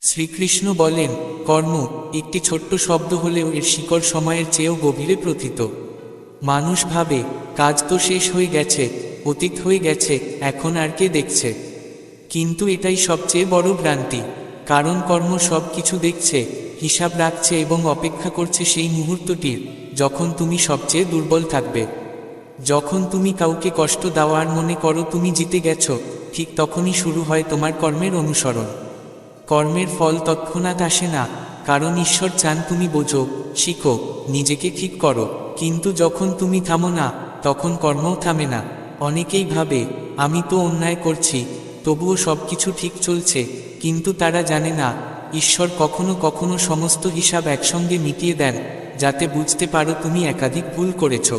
শ্রীকৃষ্ণ বলেন, কর্ম একটি ছোট্ট শব্দ হলেও এর শিকড় সময়ের চেয়েও গভীরে প্রথিত। মানুষ ভাবে কাজ তো শেষ হয়ে গেছে, অতীত হয়ে গেছে, এখন আর কে দেখছে। কিন্তু এটাই সবচেয়ে বড় ভ্রান্তি। কারণ কর্ম সব কিছু দেখছে, হিসাব রাখছে এবং অপেক্ষা করছে সেই মুহূর্তটির, যখন তুমি সবচেয়ে দুর্বল থাকবে। যখন তুমি কাউকে কষ্ট দেওয়ার মনে করো তুমি জিতে গেছো, ঠিক তখনই শুরু হয় তোমার কর্মের অনুসরণ। কর্মের ফল তৎক্ষণাৎ আসে না, কারণ ঈশ্বর চান তুমি বোঝো, শিখো, নিজেকে ঠিক করো। কিন্তু যখন তুমি থামো না, তখন কর্মও থামে না। অনেকেই ভাবে, আমি তো অন্যায় করছি, তবুও সবকিছু ঠিক চলছে। কিন্তু তারা জানে না, ঈশ্বর কখনো কখনো সমস্ত হিসাব একসঙ্গে মিটিয়ে দেন, যাতে বুঝতে পারো তুমি একাধিক ভুল করেছ।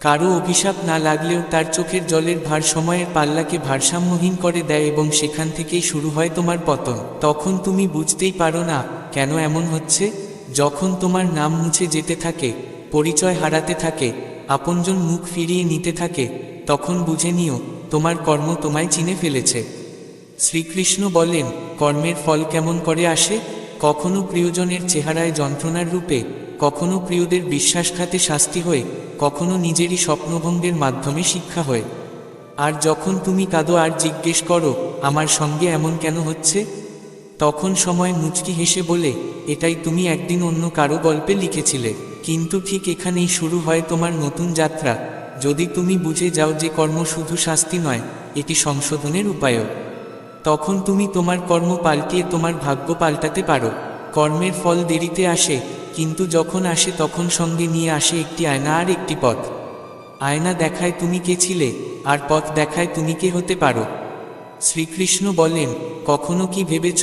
কারো অভিশাপ না লাগলেও তার চোখের জলের ভার সময়ের পাল্লাকে ভারসাম্যহীন করে দেয় এবং সেখান থেকেই শুরু হয় তোমার পতন। তখন তুমি বুঝতেই পারো না কেন এমন হচ্ছে। যখন তোমার নাম মুছে যেতে থাকে, পরিচয় হারাতে থাকে, আপনজন মুখ ফিরিয়ে নিতে থাকে, তখন বুঝে নিও তোমার কর্ম তোমায় চিনে ফেলেছে। শ্রীকৃষ্ণ বলেন, কর্মের ফল কেমন করে আসে? কখনো প্রিয়জনের চেহারায় যন্ত্রণার রূপে, কখনো প্রিয়দের বিশ্বাসঘাতে শাস্তি হয়ে, কখনো নিজেরই স্বপ্নভঙ্গের মাধ্যমে শিক্ষা হয়ে। আর যখন তুমি কাঁদো আর জিজ্ঞেস করো, আমার সঙ্গে এমন কেন হচ্ছে, তখন সময় মুচকি হেসে বলে, এটাই তুমি একদিন অন্য কারো গল্পে লিখেছিলে। কিন্তু ঠিক এখানেই শুরু হয় তোমার নতুন যাত্রা, যদি তুমি বুঝে যাও যে কর্ম শুধু শাস্তি নয়, এটি সংশোধনের উপায়ও। তখন তুমি তোমার কর্ম পাল্টিয়ে তোমার ভাগ্য পাল্টাতে পারো। কর্মের ফল দেরিতে আসে, কিন্তু যখন আসে তখন সঙ্গে নিয়ে আসে একটি আয়না আর একটি পথ। আয়না দেখায় তুমি কে ছিলে, আর পথ দেখায় তুমি কে হতে পারো। শ্রীকৃষ্ণ বলেন, কখনো কি ভেবেছ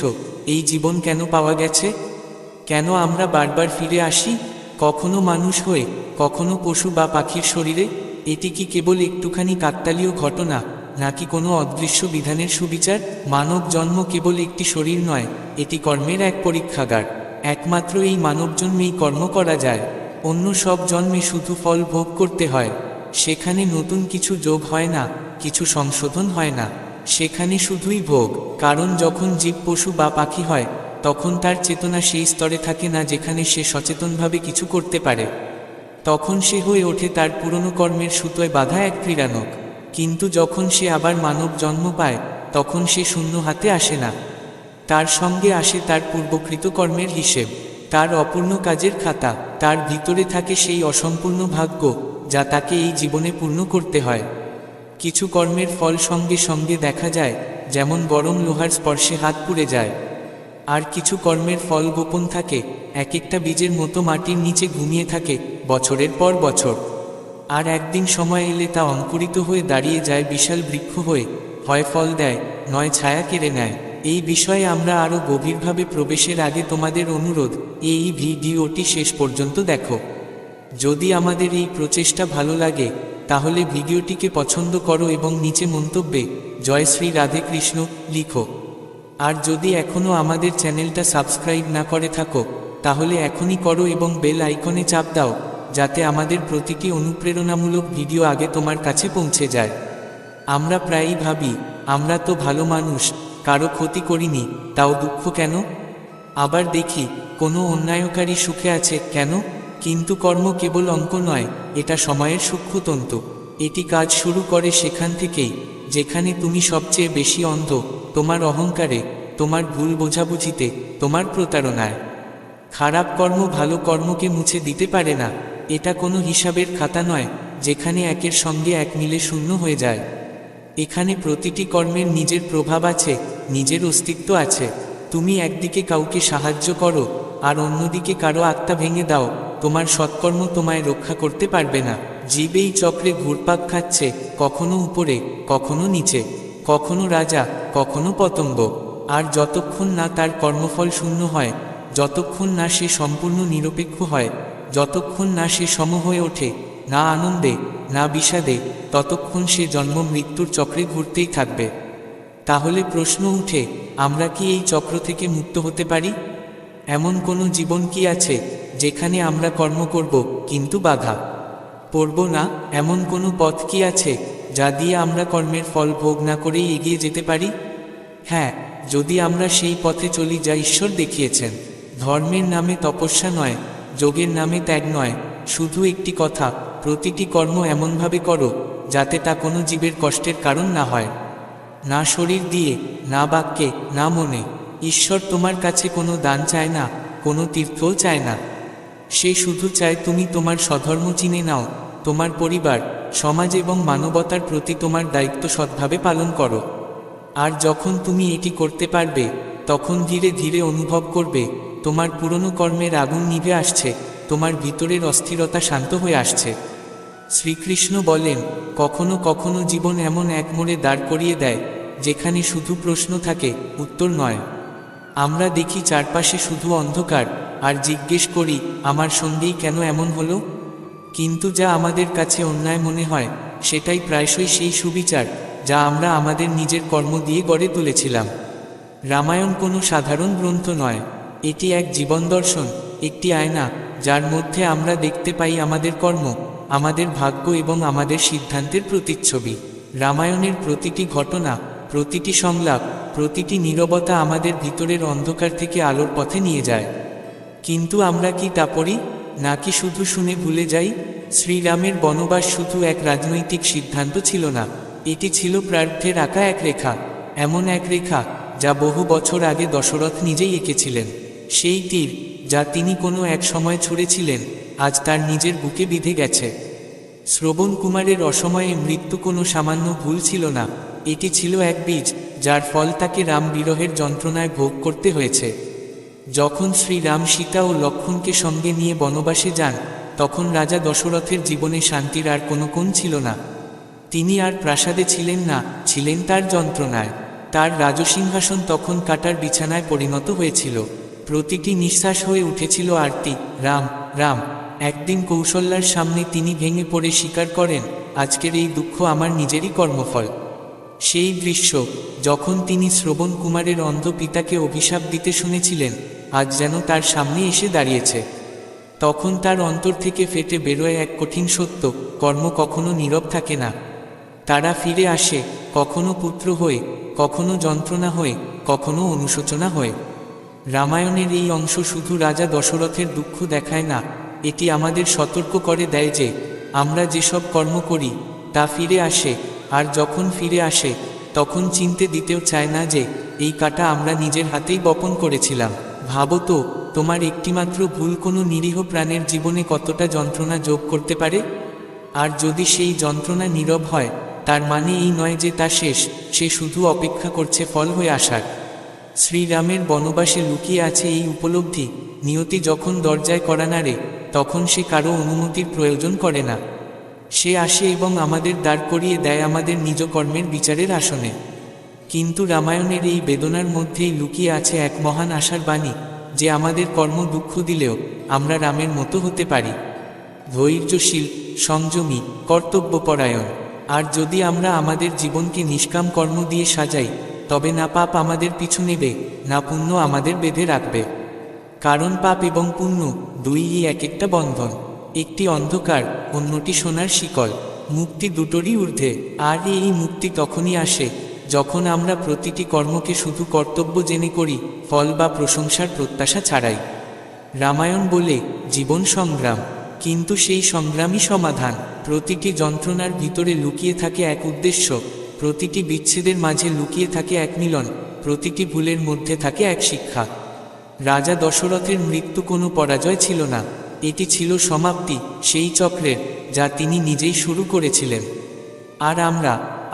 এই জীবন কেন পাওয়া গেছে? কেন আমরা বারবার ফিরে আসি, কখনো মানুষ হয়ে, কখনো পশু বা পাখির শরীরে? এটি কি কেবল একটুখানি কাকতালীয় ঘটনা, নাকি কোনো অদৃশ্য বিধানের সুবিচার? মানব জন্ম কেবল একটি শরীর নয়, এটি কর্মের এক পরীক্ষাগার। একমাত্র এই মানব জন্মেই কর্ম করা যায়। অন্য সব জন্মে শুধু ফল ভোগ করতে হয়। সেখানে নতুন কিছু যোগ হয় না, কিছু সংশোধন হয় না, সেখানে শুধুই ভোগ। কারণ যখন জীব পশু বা পাখি হয়, তখন তার চেতনা সেই স্তরে থাকে না যেখানে সে সচেতনভাবে কিছু করতে পারে। তখন সে হয়ে ওঠে তার পুরনো কর্মের সুতোয় বাঁধা এক ক্রীড়ানক। কিন্তু যখন সে আবার মানব জন্ম পায়, তখন সে শূন্য হাতে আসে না। তার সঙ্গে আসে তার পূর্বকৃত কর্মের হিসেব, তার অপূর্ণ কাজের খাতা। তার ভিতরে থাকে সেই অসম্পূর্ণ ভাগ্য, যা তাকে এই জীবনে পূর্ণ করতে হয়। কিছু কর্মের ফল সঙ্গে সঙ্গে দেখা যায়, যেমন গরম লোহার স্পর্শে হাত পুড়ে যায়। আর কিছু কর্মের ফল গোপন থাকে, এক একটা বীজের মতো মাটির নিচে ঘুমিয়ে থাকে বছরের পর বছর। আর একদিন সময় এলে তা অঙ্কুরিত হয়ে দাঁড়িয়ে যায় বিশাল বৃক্ষ হয়ে, হয় ফল দেয়, নয় ছায়া কেড়ে নেয়। এই বিষয়ে আমরা আরও গভীরভাবে প্রবেশের আগে তোমাদের অনুরোধ, এই ভিডিওটি শেষ পর্যন্ত দেখো। যদি আমাদের এই প্রচেষ্টা ভালো লাগে, তাহলে ভিডিওটিকে পছন্দ করো এবং নিচে মন্তব্যে জয় শ্রী রাধে কৃষ্ণ লিখো। আর যদি এখনও আমাদের চ্যানেলটা সাবস্ক্রাইব না করে থাকো, তাহলে এখনই করো এবং বেল আইকনে চাপ দাও, যাতে আমাদের প্রতিটি অনুপ্রেরণামূলক ভিডিও আগে তোমার কাছে পৌঁছে যায়। আমরা প্রায়ই ভাবি, আমরা তো ভালো মানুষ, কারো ক্ষতি করিনি, তাও দুঃখ কেন? আবার দেখি কোনো অন্যায়কারী সুখে আছে কেন? কিন্তু কর্ম কেবল অঙ্ক নয়, এটা সময়ের সূক্ষ্মতন্তু। এটি কাজ শুরু করে সেখান থেকেই, যেখানে তুমি সবচেয়ে বেশি অন্ধ, তোমার অহংকারে, তোমার ভুল বোঝাবুঝিতে, তোমার প্রতারণায়। খারাপ কর্ম ভালো কর্মকে মুছে দিতে পারে না। এটা কোনো হিসাবের খাতা নয়, যেখানে একের সঙ্গে এক মিলে শূন্য হয়ে যায়। এখানে প্রতিটি কর্মের নিজের প্রভাব আছে, নিজের অস্তিত্ব আছে। তুমি একদিকে কাউকে সাহায্য করো, আর অন্যদিকে কারো আত্মা ভেঙে দাও, তোমার সৎকর্ম তোমায় রক্ষা করতে পারবে না। জীব এই চক্রে ঘুরপাক খাচ্ছে, কখনো উপরে, কখনো নিচে, কখনো রাজা, কখনো পতঙ্গ। আর যতক্ষণ না তার কর্মফল শূন্য হয়, যতক্ষণ না সে সম্পূর্ণ নিরপেক্ষ হয়, যতক্ষণ না সে সম হয়ে ওঠে, না আনন্দে, না বিষাদে, ততক্ষণ সে জন্ম মৃত্যুর চক্রে ঘুরতেই থাকবে। তাহলে প্রশ্ন উঠে, আমরা কি এই চক্র থেকে মুক্ত হতে পারি? এমন কোনো জীবন কি আছে, যেখানে আমরা কর্ম করব কিন্তু বাধা পড়ব না? এমন কোনো পথ কি আছে, যা দিয়ে আমরা কর্মের ফল ভোগ না করেই এগিয়ে যেতে পারি? হ্যাঁ, যদি আমরা সেই পথে চলি যা ঈশ্বর দেখিয়েছেন। ধর্মের নামে তপস্যা নয়, যোগের নামে ত্যাগ নয়, শুধু একটি কথা, প্রতিটি কর্ম এমনভাবে করো যাতে তা কোনো জীবের কষ্টের কারণ না হয়। না শরীর দিয়ে, না বাক্যে, না মনে। ঈশ্বর তোমার কাছে কোনো দান চায় না, কোনো তীর্থও চায় না। সে শুধু চায় তুমি তোমার স্বধর্ম চিনে নাও, তোমার পরিবার, সমাজ এবং মানবতার প্রতি তোমার দায়িত্ব সৎভাবে পালন করো। আর যখন তুমি এটি করতে পারবে, তখন ধীরে ধীরে অনুভব করবে তোমার পুরনো কর্মের আগুন নিভে আসছে, তোমার ভিতরের অস্থিরতা শান্ত হয়ে আসছে। শ্রীকৃষ্ণ বলেন, কখনো কখনো জীবন এমন এক মোড়ে দাঁড় করিয়ে দেয় যেখানে শুধু প্রশ্ন থাকে, উত্তর নয়। আমরা দেখি চারপাশে শুধু অন্ধকার, আর জিজ্ঞেস করি, আমার সঙ্গেই কেন এমন হলো? কিন্তু যা আমাদের কাছে অন্যায় মনে হয়, সেটাই প্রায়শই সেই সুবিচার যা আমরা আমাদের নিজের কর্ম দিয়ে গড়ে তুলেছিলাম। রামায়ণ কোনো সাধারণ গ্রন্থ নয়, এটি এক জীবন দর্শন, একটি আয়না যার মধ্যে আমরা দেখতে পাই আমাদের কর্ম, আমাদের ভাগ্য এবং আমাদের সিদ্ধান্তের প্রতিচ্ছবি। রামায়ণের প্রতিটি ঘটনা, প্রতিটি সংলাপ, প্রতিটি নীরবতা আমাদের ভিতরের অন্ধকার থেকে আলোর পথে নিয়ে যায়। কিন্তু আমরা কি তা পড়ি, নাকি শুধু শুনে ভুলে যাই? শ্রীরামের বনবাস শুধু এক রাজনৈতিক সিদ্ধান্ত ছিল না, এটি ছিল প্রার্থের আঁকা এক রেখা, এমন এক রেখা যা বহু বছর আগে দশরথ নিজেই এঁকেছিলেন। সেই তীর যা তিনি কোনো এক সময় ছুঁড়েছিলেন, আজ তার নিজের বুকে বিঁধে গেছে। শ্রবণ কুমারের অসময়ে মৃত্যু কোনো সামান্য ভুল ছিল না, এটি ছিল এক বীজ যার ফল তাকে রাম বিরহের যন্ত্রণায় ভোগ করতে হয়েছে। যখন শ্রীরাম সীতা ও লক্ষ্মণকে সঙ্গে নিয়ে বনবাসে যান, তখন রাজা দশরথের জীবনে শান্তির আর কোনো কোণ ছিল না। তিনি আর প্রাসাদে ছিলেন না, ছিলেন তার যন্ত্রণায়। তার রাজসিংহাসন তখন কাটার বিছানায় পরিণত হয়েছিল। প্রতিটি নিঃশ্বাস হয়ে উঠেছিল আরতি, রাম রাম। একদিন কৌশল্যার সামনে তিনি ভেঙে পড়ে স্বীকার করেন, আজকের এই দুঃখ আমার নিজেরই কর্মফল। সেই দৃশ্য, যখন তিনি শ্রবণ কুমারের অন্ধ পিতাকে অভিশাপ দিতে শুনেছিলেন, আজ যেন তার সামনে এসে দাঁড়িয়েছে। তখন তার অন্তর থেকে ফেটে বেরোয় এক কঠিন সত্য, কর্ম কখনো নীরব থাকে না। তারা ফিরে আসে, কখনো পুত্র হয়ে, কখনো যন্ত্রণা হয়ে, কখনো অনুশোচনা হয়ে। রামায়ণের এই অংশ শুধু রাজা দশরথের দুঃখ দেখায় না, এটি আমাদের সতর্ক করে দেয় যে আমরা যেসব কর্ম করি তা ফিরে আসে, আর যখন ফিরে আসে তখন চিনতে দিতেও চায় না যে এই কাঁটা আমরা নিজের হাতেই বপন করেছিলাম। ভাবো তো, তোমার একটিমাত্র ভুল কোনো নিরীহ প্রাণের জীবনে কতটা যন্ত্রণা যোগ করতে পারে। আর যদি সেই যন্ত্রণা নীরব হয়, তার মানে এই নয় যে তা শেষ, সে শুধু অপেক্ষা করছে ফল হয়ে আসার। শ্রীরামের বনবাসে লুকিয়ে আছে এই উপলব্ধি, নিয়তি যখন দরজায় কড়া নাড়ে, তখন সে কারো অনুমতির প্রয়োজন করে না। সে আসে এবং আমাদের দাঁড় করিয়ে দেয় আমাদের নিজ কর্মের বিচারের আসনে। কিন্তু রামায়ণের এই বেদনার মধ্যেই লুকিয়ে আছে এক মহান আশার বাণী, যে আমাদের কর্ম দুঃখ দিলেও আমরা রামের মতো হতে পারি, ধৈর্যশীল, সংযমী, কর্তব্যপরায়ণ। আর যদি আমরা আমাদের জীবনকে নিষ্কাম কর্ম দিয়ে সাজাই, তবে না পাপ আমাদের পিছু নেবে, না পুণ্য আমাদের বেঁধে রাখবে। কারণ পাপ এবং পুণ্য দুইই এক একটা বন্ধন, একটি অন্ধকার, অন্যটি সোনার শিকল। মুক্তি দুটোরই ঊর্ধ্বে। আর এই মুক্তি তখনই আসে যখন আমরা প্রতিটি কর্মকে শুধু কর্তব্য জেনে করি, ফল বা প্রশংসার প্রত্যাশা ছাড়াই। রামায়ণ বলে জীবন সংগ্রাম, কিন্তু সেই সংগ্রামই সমাধান। প্রতিটি যন্ত্রণার ভিতরে লুকিয়ে থাকে এক উদ্দেশ্য, প্রতিটি বিচ্ছেদের মাঝে লুকিয়ে থাকে এক মিলন, প্রতিটি ভুলের মধ্যে থাকে এক শিক্ষা। রাজা দশরথের মৃত্যু কোনো পরাজয় ছিল না, এটি ছিল সমাপ্তি সেই চক্রের যা তিনি নিজেই শুরু করেছিলেন। আর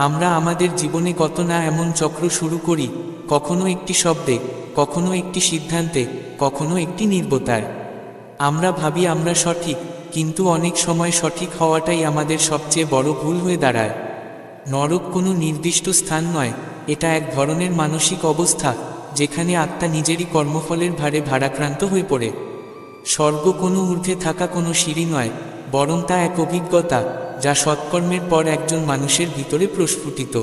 আমরা আমাদের জীবনে কত না এমন চক্র শুরু করি, কখনো একটি শব্দে, কখনো একটি সিদ্ধান্তে, কখনো একটি নির্বতায়। আমরা ভাবি আমরা সঠিক, কিন্তু অনেক সময় সঠিক হওয়াটাই আমাদের সবচেয়ে বড় ভুল হয়ে দাঁড়ায়। নরক কোনো নির্দিষ্ট স্থান নয়, এটা এক ধরনের মানসিক অবস্থা যেখানে আত্মা নিজেরই কর্মফলের ভারে ভারাক্রান্ত হয়ে পড়ে। স্বর্গ কোনো ঊর্ধ্বে থাকা কোনো সিঁড়ি নয়, বরং তা এক অভিজ্ঞতা যা সৎকর্মের পর একজন মানুষের ভিতরে প্রস্ফুটিত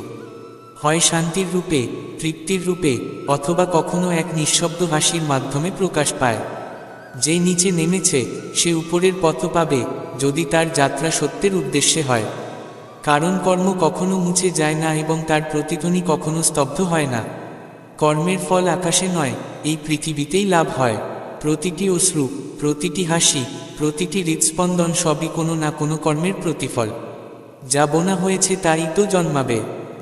হয়, শান্তির রূপে, তৃপ্তির রূপে, অথবা কখনো এক নিঃশব্দ হাসির মাধ্যমে প্রকাশ পায়। যে নিচে নেমেছে সে উপরের পথ পাবে, যদি তার যাত্রা সত্যের উদ্দেশ্যে হয়। কারণ কর্ম কখনো মুছে যায় না এবং তার প্রতিধ্বনি কখনো স্তব্ধ হয় না। কর্মের ফল আকাশে নয়, এই পৃথিবীতেই লাভ হয়। প্রতিটি অশ্রু, প্রতিটি হাসি, প্রতিটি হৃদস্পন্দন সবই কোনো না কোনো কর্মের প্রতিফল। যা বোনা হয়েছে তাই তো জন্মাবে,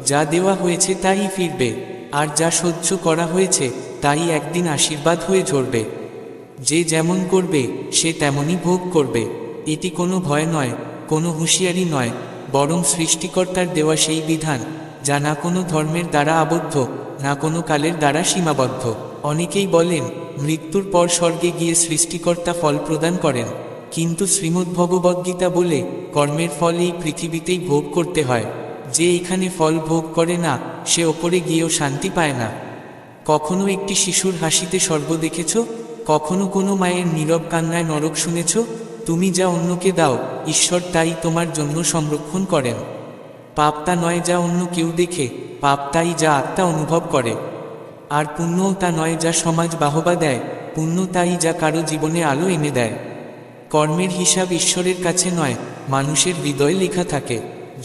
যা দেওয়া হয়েছে তাই ফিরবে, আর যা সহ্য করা হয়েছে তাই একদিন আশীর্বাদ হয়ে ঝরবে। যে যেমন করবে সে তেমনই ভোগ করবে। এটি কোনো ভয় নয়, কোনো হুঁশিয়ারি নয়, বরং সৃষ্টিকর্তার দেওয়া সেই বিধান, যা না কোনো ধর্মের দ্বারা আবদ্ধ, না কোনো কালের দ্বারা সীমাবদ্ধ। অনেকেই বলেন মৃত্যুর পর স্বর্গে গিয়ে সৃষ্টিকর্তা ফল প্রদান করেন, কিন্তু শ্রীমদ্ভগবদ্গীতা বলে কর্মের ফল এই পৃথিবীতেই ভোগ করতে হয়। যে এখানে ফল ভোগ করে না সে ওপরে গিয়েও শান্তি পায় না। কখনো একটি শিশুর হাসিতে স্বর্গ দেখেছ? কখনো কোনো মায়ের নীরব কান্নায় নরক শুনেছ? তুমি যা অন্যকে দাও, ঈশ্বর তাই তোমার জন্য সংরক্ষণ করেন। পাপ তা নয় যা অন্য কেউ দেখে, পাপ তাই যা আত্মা অনুভব করে। আর পুণ্যও তা নয় যা সমাজ বাহবা দেয়, পুণ্য তাই যা কারো জীবনে আলো এনে দেয়। কর্মের হিসাব ঈশ্বরের কাছে নয়, মানুষের হৃদয়ে লেখা থাকে।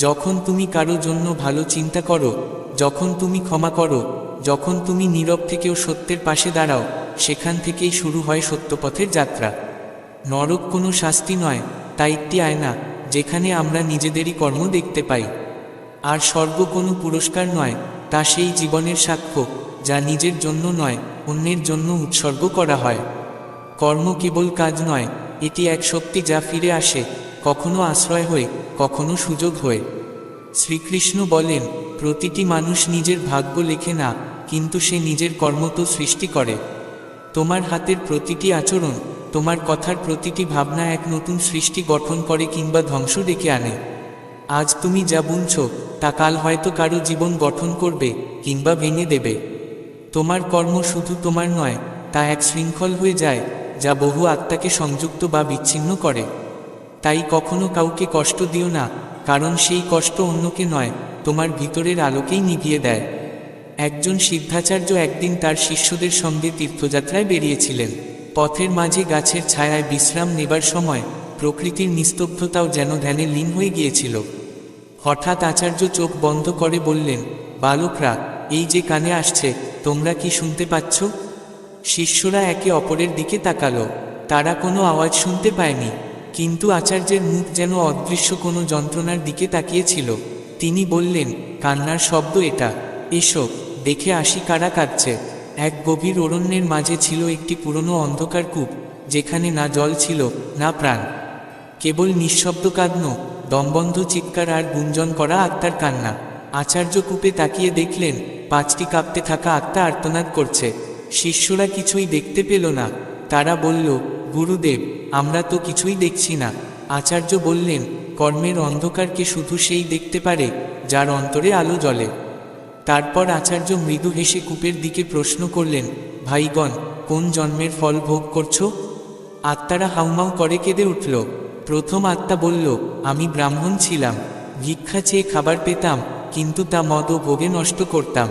যখন তুমি কারো জন্য ভালো চিন্তা করো, যখন তুমি ক্ষমা করো, যখন তুমি নীরব থেকেও সত্যের পাশে দাঁড়াও, সেখান থেকেই শুরু হয় সত্যপথের যাত্রা। নরক কোনো শাস্তি নয়, তা একটি আয়না, যেখানে আমরা নিজেদেরই কর্ম দেখতে পাই। আর স্বর্গ কোনো পুরস্কার নয়, তা সেই জীবনের সাক্ষ্য, যা নিজের জন্য নয়, অন্যের জন্য উৎসর্গ করা হয়। কর্ম কেবল কাজ নয়, এটি এক শক্তি যা ফিরে আসে, কখনো আশ্রয় হয়ে, কখনো সুযোগ হয়ে। শ্রীকৃষ্ণ বলেন, প্রতিটি মানুষ নিজের ভাগ্য লেখে না, কিন্তু সে নিজের কর্ম তো সৃষ্টি করে। তোমার হাতের প্রতিটি আচরণ, তোমার কথার প্রতিটি ভাবনা এক নতুন সৃষ্টি গঠন করে কিংবা ধ্বংস ডেকে আনে। আজ তুমি যা বুনছ তা কাল হয়তো কারো জীবন গঠন করবে কিংবা ভেঙে দেবে। তোমার কর্ম শুধু তোমার নয়, তা এক শৃঙ্খল হয়ে যায়, যা বহু আত্মাকে সংযুক্ত বা বিচ্ছিন্ন করে। তাই কখনো কাউকে কষ্ট দিও না, কারণ সেই কষ্ট অন্যকে নয়, তোমার ভিতরের আলোকেই নিভিয়ে দেয়। একজন সিদ্ধাচার্য একদিন তার শিষ্যদের সঙ্গে তীর্থযাত্রায় বেরিয়েছিলেন। পথের মাঝে গাছের ছায়ায় বিশ্রাম নেবার সময় প্রকৃতির নিস্তব্ধতাও যেন ধ্যানে লীন হয়ে গিয়েছিল। হঠাৎ আচার্য চোখ বন্ধ করে বললেন, বালকরা, এই যে কানে আসছে, তোমরা কি শুনতে পাচ্ছ? শিষ্যরা একে অপরের দিকে তাকালো। তারা কোনো আওয়াজ শুনতে পায়নি, কিন্তু আচার্যের মুখ যেন অদৃশ্য কোনো যন্ত্রণার দিকে তাকিয়েছিল। তিনি বললেন, কান্নার শব্দ এটা, এসো দেখে আসি কারা কাঁদছে। এক গভীর অরণ্যের মাঝে ছিল একটি পুরনো অন্ধকার কূপ, যেখানে না জল ছিল না প্রাণ, কেবল নিঃশব্দ কাঁদনো, দমবন্ধ চিৎকার আর গুঞ্জন করা আত্মার কান্না। আচার্য কূপে তাকিয়ে দেখলেন 5টি কাঁপতে থাকা আত্মা আর্তনাদ করছে। শিষ্যরা কিছুই দেখতে পেল না। তারা বলল, গুরুদেব, আমরা তো কিছুই দেখছি না। আচার্য বললেন, কর্মের অন্ধকারকে শুধু সেই দেখতে পারে যার অন্তরে আলো জ্বলে। তারপর আচার্য মৃদু হেসে কূপের দিকে প্রশ্ন করলেন, ভাইগণ, কোন জন্মের ফল ভোগ করছো? আত্মারা হাউমাউ করে কেঁদে উঠল। প্রথম আত্মা বলল, আমি ব্রাহ্মণ ছিলাম, ভিক্ষা চেয়ে খাবার পেতাম, কিন্তু তা মদ ও ভোগে নষ্ট করতাম।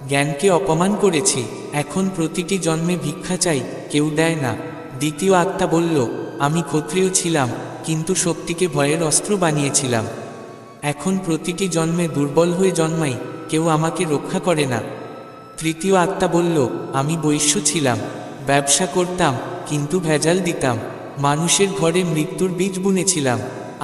জ্ঞানকে অপমান করেছি, এখন প্রতিটি জন্মে ভিক্ষা চাই, কেউ দেয় না। দ্বিতীয় আত্মা বলল, আমি ক্ষত্রিয় ছিলাম, কিন্তু শক্তিকে ভয়ের অস্ত্র বানিয়েছিলাম। এখন প্রতিটি জন্মে দুর্বল হয়ে জন্মাই, কেউ আমাকে রক্ষা করে না। তৃতীয় আত্মা বলল, আমি বৈশ্য ছিলাম, ব্যবসা করতাম, কিন্তু ভেজাল দিতাম। মানুষের ঘরে মৃত্যুর বীজ বুনেছিলাম,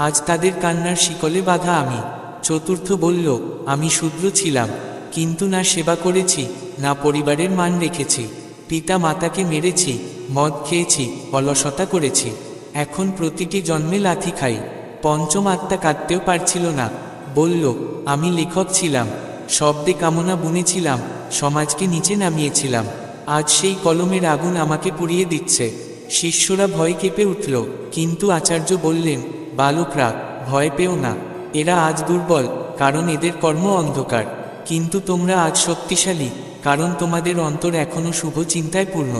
আজ তাদের কান্নার শিকলে বাঁধা আমি। চতুর্থ বলল, আমি শূদ্র ছিলাম, কিন্তু না সেবা করেছি, না পরিবারের মান রেখেছি। পিতা মাতাকে মেরেছি, মদ খেয়েছি, অলসতা করেছি। এখন প্রতিটি জন্মে লাথি খাই। পঞ্চম আত্মা কাঁদতেও পারছিল না, বলল, আমি লেখক ছিলাম, শব্দে কামনা বুনেছিলাম, সমাজকে নিচে নামিয়েছিলাম। আজ সেই কলমের আগুন আমাকে পুড়িয়ে দিচ্ছে। শিষ্যরা ভয় কেঁপে উঠল, কিন্তু আচার্য বললেন, বালকরা, ভয় পেও না। এরা আজ দুর্বল, কারণ এদের কর্ম অন্ধকার, কিন্তু তোমরা আজ শক্তিশালী, কারণ তোমাদের অন্তর এখনো শুভ চিন্তায় পূর্ণ।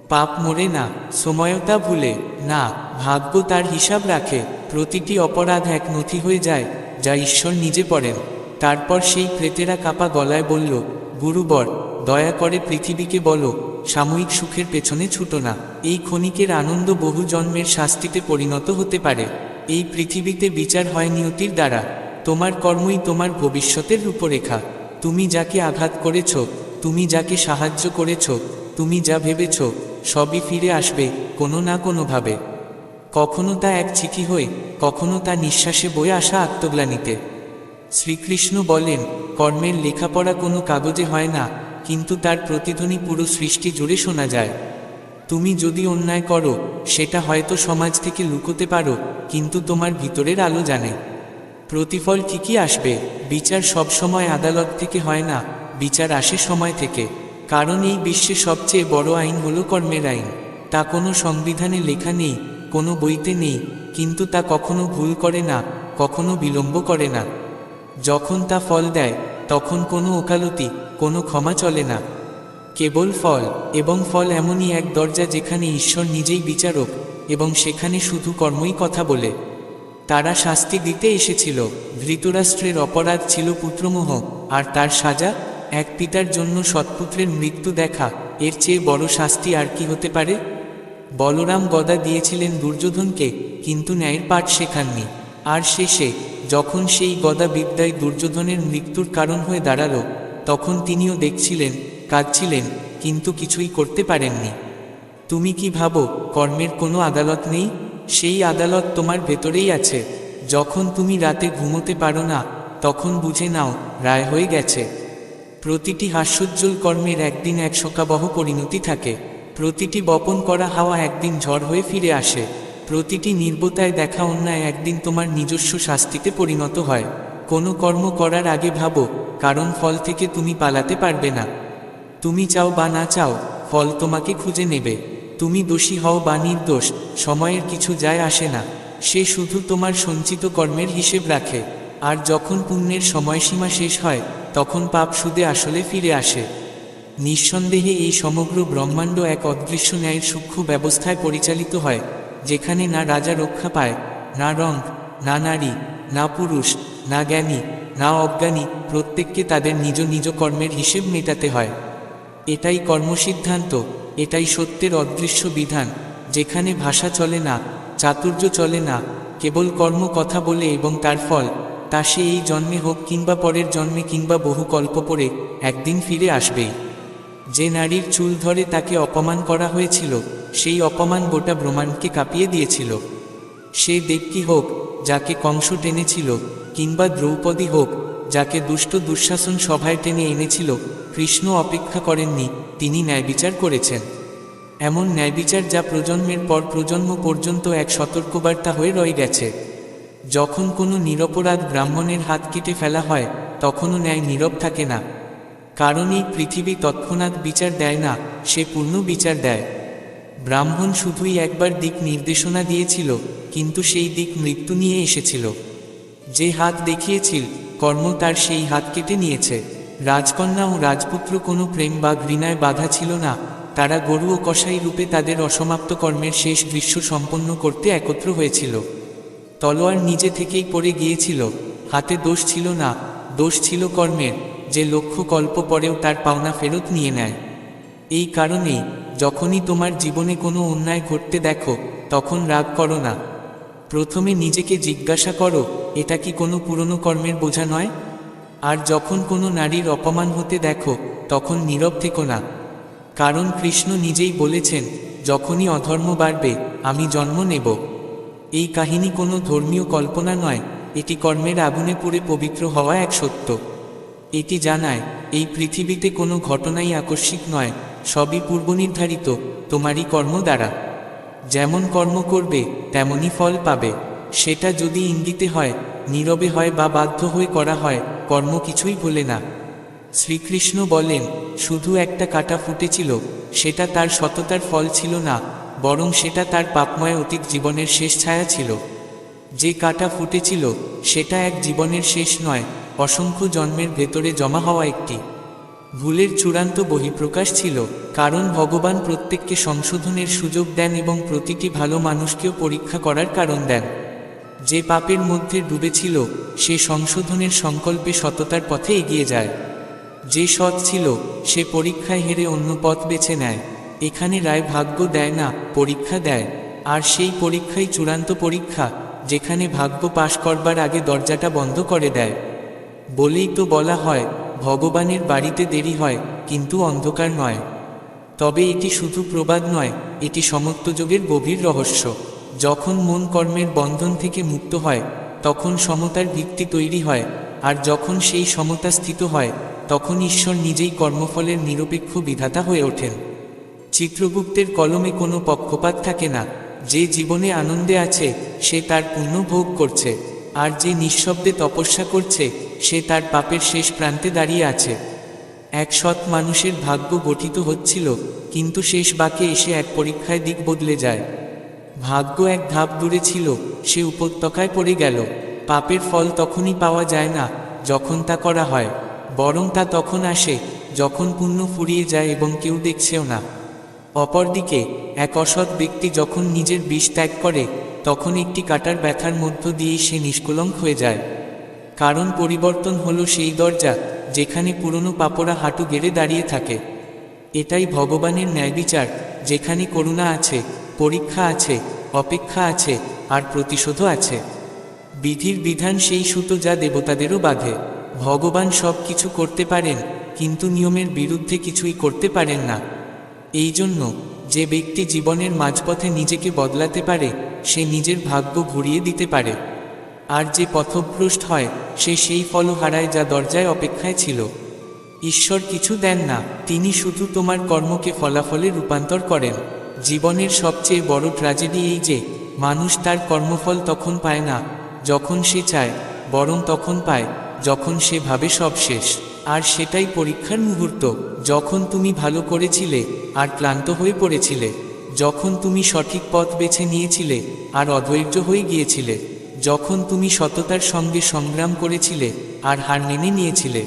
পাপ মরে না, সময়ও তা ভুলে না, ভাগ্য তার হিসাব রাখে। প্রতিটি অপরাধ এক নথি হয়ে যায়, যা ঈশ্বর নিজে পড়েন। তারপর সেই প্রেতেরা কাপা গলায় বলল, গুরুবর, দয়া করে পৃথিবীকে বলো, সাময়িক সুখের পেছনে ছুটো না। এই ক্ষণিকের আনন্দ বহু জন্মের শাস্তিতে পরিণত হতে পারে। এই পৃথিবীতে বিচার হয় নিয়তির দ্বারা। তোমার কর্মই তোমার ভবিষ্যতের রূপরেখা। তুমি যাকে আঘাত করেছ, তুমি যাকে সাহায্য করেছ, তুমি যা ভেবেছ, সবই ফিরে আসবে কোনো না কোনোভাবে। কখনো তা এক চিঠি হয়ে, কখনো তা নিঃশ্বাসে বয়ে আসা আত্মগ্লানিতে। শ্রীকৃষ্ণ বলেন, কর্মের লেখাপড়া কোনো কাগজে হয় না, কিন্তু তার প্রতিধ্বনি পুরো সৃষ্টি জুড়ে শোনা যায়। তুমি যদি অন্যায় করো, সেটা হয়তো সমাজ থেকে লুকোতে পারো, কিন্তু তোমার ভিতরের আলো জানে প্রতিফল ঠিকই আসবে। বিচার সবসময় আদালত থেকে হয় না, বিচার আসে সময় থেকে। কারণ এই বিশ্বে সবচেয়ে বড় আইন হলো কর্মের আইন। তা কোনো সংবিধানে লেখা নেই, কোনো বইতে নেই, কিন্তু তা কখনো ভুল করে না, কখনো বিলম্ব করে না। যখন তা ফল দেয়, তখন কোনো ওকালতি, কোনো ক্ষমা চলে না, কেবল ফল। এবং ফল এমনই এক দরজা যেখানে ঈশ্বর নিজেই বিচারক, এবং সেখানে শুধু কর্মই কথা বলে। তারা শাস্তি দিতে এসেছিল। ধৃতরাষ্ট্রের অপরাধ ছিল পুত্রমোহ, আর তার সাজা এক পিতার জন্য সৎপুত্রের মৃত্যু দেখা। এর চেয়ে বড় শাস্তি আর কি হতে পারে? বলরাম গদা দিয়েছিলেন দুর্যোধনকে, কিন্তু ন্যায়ের পাঠ শেখাননি। আর শেষে যখন সেই গদা বিদ্যায় দুর্যোধনের মৃত্যুর কারণ হয়ে দাঁড়ালো, তখন তিনিও দেখছিলেন, কাঁদছিলেন, কিন্তু কিছুই করতে পারেননি। তুমি কি ভাবো কর্মের কোনো আদালত নেই? সেই আদালত তোমার ভেতরেই আছে। যখন তুমি রাতে ঘুমোতে পারো না, তখন বুঝে নাও রায় হয়ে গেছে। প্রতিটি হাস্যোজ্জ্বল কর্মের একদিন এক শোকাবহ পরিণতি থাকে। প্রতিটি বপন করা হাওয়া একদিন ঝড় হয়ে ফিরে আসে। প্রতিটি নির্বতায় দেখা অন্যায় একদিন তোমার নিজস্ব শাস্তিতে পরিণত হয়। কোনো কর্ম করার আগে ভাবো, কারণ ফল থেকে তুমি পালাতে পারবে না। তুমি চাও বা না চাও, ফল তোমাকে খুঁজে নেবে। তুমি দোষী হও বা নির্দোষ, সময়ের কিছু যায় আসে না। সে শুধু তোমার সঞ্চিত কর্মের হিসেব রাখে। আর যখন পুণ্যের সময়সীমা শেষ হয়, তখন পাপ সুদে আসলে ফিরে আসে। নিঃসন্দেহে এই সমগ্র ব্রহ্মাণ্ড এক অদৃশ্য ন্যায়ের সূক্ষ্ম ব্যবস্থায় পরিচালিত হয়, যেখানে না রাজা রক্ষা পায়, না রং, না নারী, না পুরুষ, না জ্ঞানী, না অজ্ঞানী, প্রত্যেককে তাদের নিজ নিজ কর্মের হিসেব মেটাতে হয়। এটাই কর্মসিদ্ধান্ত, এটাই সত্যের অদৃশ্য বিধান, যেখানে ভাষা চলে না, চাতুর্য চলে না, কেবল কর্ম কথা বলে এবং তার ফল, তা সে এই জন্মে হোক কিংবা পরের জন্মে কিংবা বহু কল্প পরে, একদিন ফিরে আসবেই। যে নারীর চুল ধরে তাকে অপমান করা হয়েছিল, সেই অপমান গোটা ব্রহ্মাণ্ডকে কাঁপিয়ে দিয়েছিল। সে দেবকী হোক, যাকে কংস টেনেছিল, কিংবা দ্রৌপদী হোক, যাকে দুষ্ট দুঃশাসন সভায় টেনে এনেছিল, কৃষ্ণ অপেক্ষা করেননি, তিনি ন্যায়বিচার করেছেন। এমন ন্যায়বিচার যা প্রজন্মের পর প্রজন্ম পর্যন্ত এক সতর্কবার্তা হয়ে রয়ে গেছে। যখন কোনো নিরপরাধ ব্রাহ্মণের হাত কেটে ফেলা হয়, তখনও ন্যায় নীরব থাকে না। কারণ এই পৃথিবী তৎক্ষণাৎ বিচার দেয় না, সে পূর্ণ বিচার দেয়। ব্রাহ্মণ শুধুই একবার দিক নির্দেশনা দিয়েছিল, কিন্তু সেই দিক মৃত্যু নিয়ে এসেছিল। যে হাত দেখিয়েছিল, কর্ম তার সেই হাত কেটে নিয়েছে। রাজকন্যা ও রাজপুত্র কোনো প্রেম বা ঘৃণায় বাধা ছিল না, তারা গরু ও কসাই রূপে তাদের অসমাপ্ত কর্মের শেষ দৃশ্য সম্পন্ন করতে একত্র হয়েছিল। তলোয়ার নিজে থেকেই পড়ে গিয়েছিল, হাতে দোষ ছিল না, দোষ ছিল কর্মের, যে লক্ষ কল্প পরেও তার পাওনা ফেরত নিয়ে নেয়। এই কারণেই যখনই তোমার জীবনে কোনো অন্যায় ঘটতে দেখো, তখন রাগ করো না। প্রথমে নিজেকে জিজ্ঞাসা করো, এটা কি কোনো পুরনো কর্মের বোঝা নয়? আর যখন কোনো নারীর অপমান হতে দেখো, তখন নীরব থেকো না। কারণ কৃষ্ণ নিজেই বলেছেন, যখনই অধর্ম বাড়বে, আমি জন্ম নেব। এই কাহিনী কোনো ধর্মীয় কল্পনা নয়, এটি কর্মের আগুনে পুড়ে পবিত্র হওয়া এক সত্য। এটি জানায়, এই পৃথিবীতে কোনো ঘটনাই আকস্মিক নয়, সবই পূর্বনির্ধারিত, তোমারই কর্ম দ্বারা। যেমন কর্ম করবে, তেমনই ফল পাবে। সেটা যদি ইঙ্গিতে হয়, নীরবে হয় বা বাধ্য হয়ে করা হয়, কর্ম কিছুই ভোলে না। শ্রীকৃষ্ণ বলেন, শুধু একটা কাঁটা ফুটেছিল, সেটা তার সততার ফল ছিল না, বরং সেটা তার পাপময় অতীত জীবনের শেষ ছায়া ছিল। যে কাঁটা ফুটেছিল, সেটা এক জীবনের শেষ নয়, অসংখ্য জন্মের ভেতরে জমা হওয়া একটি ভুলের চূড়ান্ত বহিঃপ্রকাশ ছিল। কারণ ভগবান প্রত্যেককে সংশোধনের সুযোগ দেন এবং প্রতিটি ভালো মানুষকেও পরীক্ষা করার কারণ দেন। যে পাপের মধ্যে ডুবেছিল, সে সংশোধনের সংকল্পে সততার পথে এগিয়ে যায়। যে সৎ ছিল, সে পরীক্ষায় হেরে অন্য পথ বেছে নেয়। এখানে রায় ভাগ্য দেয় না, পরীক্ষা দেয়। আর সেই পরীক্ষাই চূড়ান্ত পরীক্ষা, যেখানে ভাগ্য পাশ করবার আগে দরজাটা বন্ধ করে দেয়। বলেই তো বলা হয়, ভগবানের বাড়িতে দেরি হয়, কিন্তু অন্ধকার নয়। তবে এটি শুধু প্রবাদ নয়, এটি সমত্ব যোগের গভীর রহস্য। যখন মন কর্মের বন্ধন থেকে মুক্ত হয়, তখন সমতার ভিত্তি তৈরি হয়, আর যখন সেই সমতা স্থিত হয়, তখন ঈশ্বর নিজেই কর্মফলের নিরপেক্ষ বিধাতা হয়ে ওঠেন। চিত্রগুপ্তের কলমে কোনো পক্ষপাত থাকে না। যে জীবনে আনন্দে আছে, সে তার পুণ্য ভোগ করছে, আর যে নিঃশব্দে তপস্যা করছে, সে তার পাপের শেষ প্রান্তে দাঁড়িয়ে আছে। এক সৎ মানুষের ভাগ্য গঠিত হচ্ছিল, কিন্তু শেষ বাঁকে এসে এক পরীক্ষায় দিক বদলে যায়। ভাগ্য এক ধাপ দূরে ছিল, সে উপত্যকায় পড়ে গেল। পাপের ফল তখনই পাওয়া যায় না যখন তা করা হয়, বরং তা তখন আসে যখন পুণ্য ফুরিয়ে যায় এবং কেউ দেখছেও না। অপরদিকে এক অসৎ ব্যক্তি যখন নিজের বিষ ত্যাগ করে, তখন একটি কাটার ব্যথার মধ্য দিয়েই সে নিষ্কলঙ্ক হয়ে যায়। কারণ পরিবর্তন হলো সেই দরজা যেখানে পুরনো পাপরা হাঁটু গেড়ে দাঁড়িয়ে থাকে। এটাই ভগবানের ন্যায়বিচার, যেখানে করুণা আছে, পরীক্ষা আছে, অপেক্ষা আছে, আর প্রতিশোধও আছে। বিধির বিধান সেই সুতো যা দেবতাদেরও বাঁধে। ভগবান সব কিছু করতে পারেন, কিন্তু নিয়মের বিরুদ্ধে কিছুই করতে পারেন না। এই জন্য যে ব্যক্তি জীবনের মাঝপথে নিজেকে বদলাতে পারে, সে নিজের ভাগ্য ঘুরিয়ে দিতে পারে। আর যে পথভ্রষ্ট হয়, সে সেই ফল হারায় যা দরজায় অপেক্ষায় ছিল। ঈশ্বর কিছু দেন না, তিনি শুধু তোমার কর্মকে ফলাফলে রূপান্তর করেন। জীবনের সবচেয়ে বড় ট্র্যাজেডি এই যে, মানুষ তার কর্মফল তখন পায় না যখন সে চায়, বরং তখন পায় যখন সে ভাবে সব শেষ। আর সেটাই পরীক্ষার মুহূর্ত, যখন তুমি ভালো করেছিলে আর ক্লান্ত হয়ে পড়েছিলে, যখন তুমি সঠিক পথ বেছে নিয়েছিলে আর অধৈর্য হয়ে গিয়েছিলে, যখন তুমি সততার সঙ্গে সংগ্রাম করেছিলে আর হার মেনে নিয়েছিলে।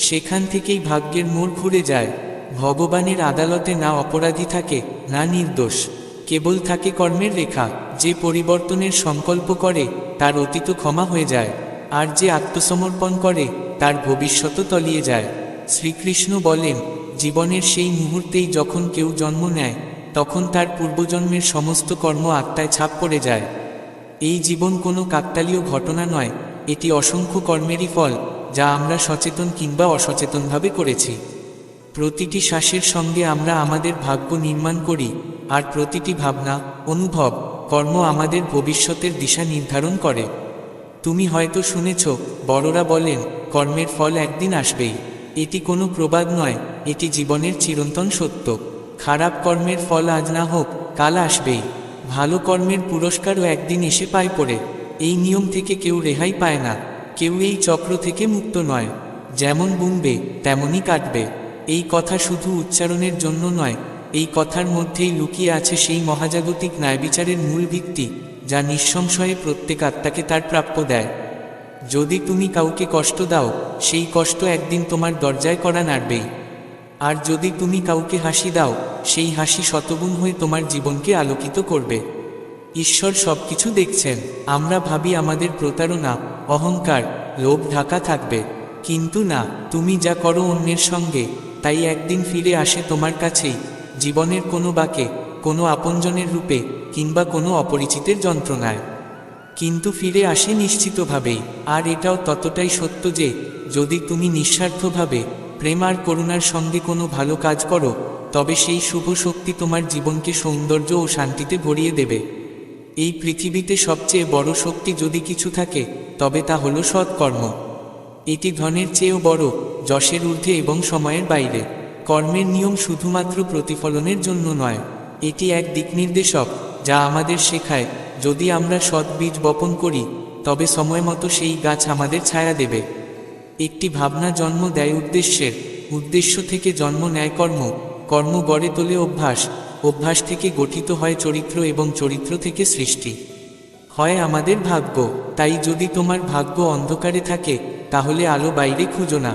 সেখান থেকেই ভাগ্যের মোড় ঘুরে যায়। ভগবানের আদালতে না অপরাধী থাকে, না নির্দোষ, কেবল থাকে কর্মের রেখা। যে পরিবর্তনের সংকল্প করে, তার অতীত ক্ষমা হয়ে যায়, আর যে আত্মসমর্পণ করে, তার ভবিষ্যৎ তলিয়ে যায়। শ্রীকৃষ্ণ বলেন, জীবনের সেই মুহূর্তেই যখন কেউ জন্ম নেয়, তখন তার পূর্বজন্মের সমস্ত কর্ম আত্মায় ছাপ পড়ে যায়। এই জীবন কোনো কাকতালীয় ঘটনা নয়, এটি অসংখ্য কর্মেরই ফল, যা আমরা সচেতন কিংবা অসচেতনভাবে করেছি। প্রতিটি শ্বাসের সঙ্গে আমরা আমাদের ভাগ্য নির্মাণ করি, আর প্রতিটি ভাবনা, অনুভব, কর্ম আমাদের ভবিষ্যতের দিশা নির্ধারণ করে। তুমি হয়তো শুনেছ, বড়রা বলেন, কর্মের ফল একদিন আসবেই। এটি কোনো প্রবাদ নয়, এটি জীবনের চিরন্তন সত্য। খারাপ কর্মের ফল আজ না হোক, কাল আসবেই। ভালো কর্মের পুরস্কারও একদিন এসে পায় পড়ে। এই নিয়ম থেকে কেউ রেহাই পায় না, কেউ এই চক্র থেকে মুক্ত নয়। যেমন বুনবে তেমনই কাটবে। এই কথা শুধু উচ্চারণের জন্য নয়, এই কথার মধ্যেই লুকিয়ে আছে সেই মহাজাগতিক ন্যায়বিচারের মূল ভিত্তি, যা নিঃসংশয়ে প্রত্যেক আত্মাকে তার প্রাপ্য দেয়। যদি তুমি কাউকে কষ্ট দাও, সেই কষ্ট একদিন তোমার দরজায় কড়া নাড়বেই। আর যদি তুমি কাউকে হাসি দাও, সেই হাসি শতগুণ হয়ে তোমার জীবনকে আলোকিত করবে। ঈশ্বর সবকিছু দেখছেন। আমরা ভাবি আমাদের প্রতারণা, অহংকার, লোভ ঢাকা থাকবে, কিন্তু না, তুমি যা করো অন্যের সঙ্গে, তাই একদিন ফিরে আসে তোমার কাছেই। জীবনের কোনো বাঁকে, কোনো আপনজনের রূপে, কিংবা কোনো অপরিচিতের যন্ত্রণায়, কিন্তু ফিরে আসে নিশ্চিতভাবেই। আর এটাও ততটাই সত্য যে, যদি তুমি নিঃস্বার্থভাবে প্রেম আর করুণার সঙ্গে কোনো ভালো কাজ করো, তবে সেই শুভ শক্তি তোমার জীবনকে সৌন্দর্য ও শান্তিতে ভরিয়ে দেবে। এই পৃথিবীতে সবচেয়ে বড় শক্তি যদি কিছু থাকে, তবে তা হলো সৎকর্ম। এটি ধনের চেয়েও বড়, যশের ঊর্ধ্বে এবং সময়ের বাইরে। কর্মের নিয়ম শুধুমাত্র প্রতিফলনের জন্য নয়, এটি এক দিকনির্দেশক, যা আমাদের শেখায়, যদি আমরা সৎ বীজ বপন করি, তবে সময়মতো সেই গাছ আমাদের ছায়া দেবে। একটি ভাবনা জন্ম দেয় উদ্দেশ্যের, উদ্দেশ্য থেকে জন্ম নেয় কর্ম, কর্ম গড়ে তোলে অভ্যাস, অভ্যাস থেকে গঠিত হয় চরিত্র এবং চরিত্র থেকে সৃষ্টি হয় আমাদের ভাগ্য। তাই যদি তোমার ভাগ্য অন্ধকারে থাকে, তাহলে আলো বাইরে খুঁজো না।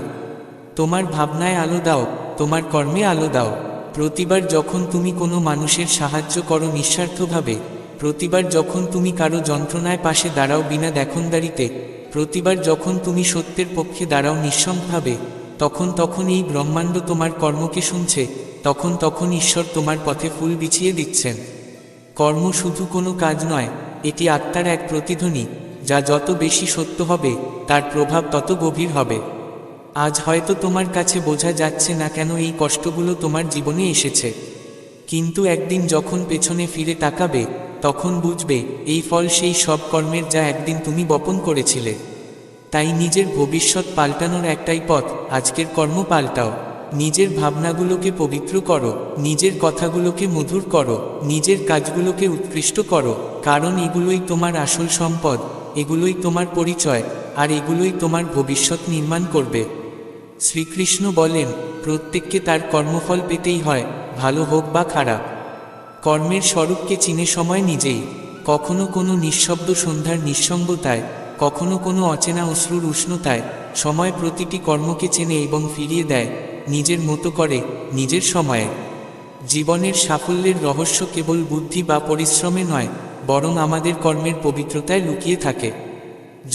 তোমার ভাবনায় আলো দাও, তোমার কর্মে আলো দাও। প্রতিবার যখন তুমি কোনো মানুষের সাহায্য করো নিঃস্বার্থভাবে, প্রতিবার যখন তুমি কারো যন্ত্রণায় পাশে দাঁড়াও বিনা দেখনদারিতে, প্রতিবার যখন তুমি সত্যের পক্ষে দাঁড়াও নিঃসংকভাবে, তখন এই ব্রহ্মাণ্ড তোমার কর্মকে শুনছে, তখন ঈশ্বর তোমার পথে ফুল বিছিয়ে দিচ্ছেন। কর্ম শুধু কোনো কাজ নয়, এটি আত্মার এক প্রতিধ্বনি, যা যত বেশি সত্য হবে, তার প্রভাব তত গভীর হবে। আজ হয়তো তোমার কাছে বোঝা যাচ্ছে না কেন এই কষ্টগুলো তোমার জীবনে এসেছে, কিন্তু একদিন যখন পেছনে ফিরে তাকাবে তখন বুঝবে এই ফল সেই সব কর্মের যা একদিন তুমি বপন করেছিলে। তাই নিজের ভবিষ্যৎ পাল্টানোর একটাই পথ, আজকের কর্ম পাল্টাও। নিজের ভাবনাগুলোকে পবিত্র করো, নিজের কথাগুলোকে মধুর করো, নিজের কাজগুলোকে উৎকৃষ্ট করো, কারণ এগুলোই তোমার আসল সম্পদ, এগুলোই তোমার পরিচয়, আর এগুলোই তোমার ভবিষ্যৎ নির্মাণ করবে। শ্রীকৃষ্ণ বলেন, প্রত্যেককে তার কর্মফল পেতেই হয়, ভালো হোক বা খারাপ। কর্মের স্বরূপকে চিনে সময় নিজেই, কখনো কোনো নিঃশব্দ সন্ধ্যার নিঃসঙ্গতায়, কখনো কোনো অচেনা অশ্রুর উষ্ণতায় সময় প্রতিটি কর্মকে চেনে এবং ফিরিয়ে দেয় নিজের মতো করে, নিজের সময়ে। জীবনের সাফল্যের রহস্য কেবল বুদ্ধি বা পরিশ্রমে নয়, বরং আমাদের কর্মের পবিত্রতায় লুকিয়ে থাকে।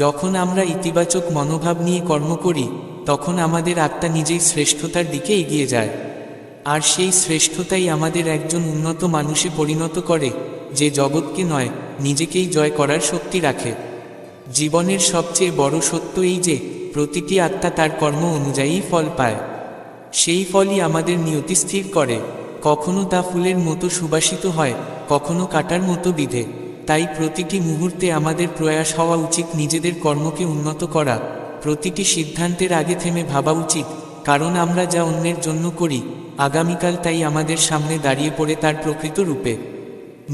যখন আমরা ইতিবাচক মনোভাব নিয়ে কর্ম করি তখন আমাদের আত্মা নিজেই শ্রেষ্ঠতার দিকে এগিয়ে যায়, আর সেই শ্রেষ্ঠতাই আমাদের একজন উন্নত মানুষে পরিণত করে, যে জগৎকে নয় নিজেকেই জয় করার শক্তি রাখে। জীবনের সবচেয়ে বড় সত্য এই যে প্রতিটি আত্মা তার কর্ম অনুযায়ী ফল পায়। সেই ফলই আমাদের নিয়তি স্থির করে, কখনো তা ফুলের মতো সুবাসিত হয়, কখনো কাঁটার মতো বিধে। তাই প্রতিটি মুহূর্তে আমাদের প্রয়াস হওয়া উচিত নিজেদের কর্মকে উন্নত করা। প্রতিটি সিদ্ধান্তের আগে থেমে ভাবা উচিত, কারণ আমরা যা অন্যের জন্য করি আগামীকাল তাই আমাদের সামনে দাঁড়িয়ে পড়ে তার প্রকৃত রূপে।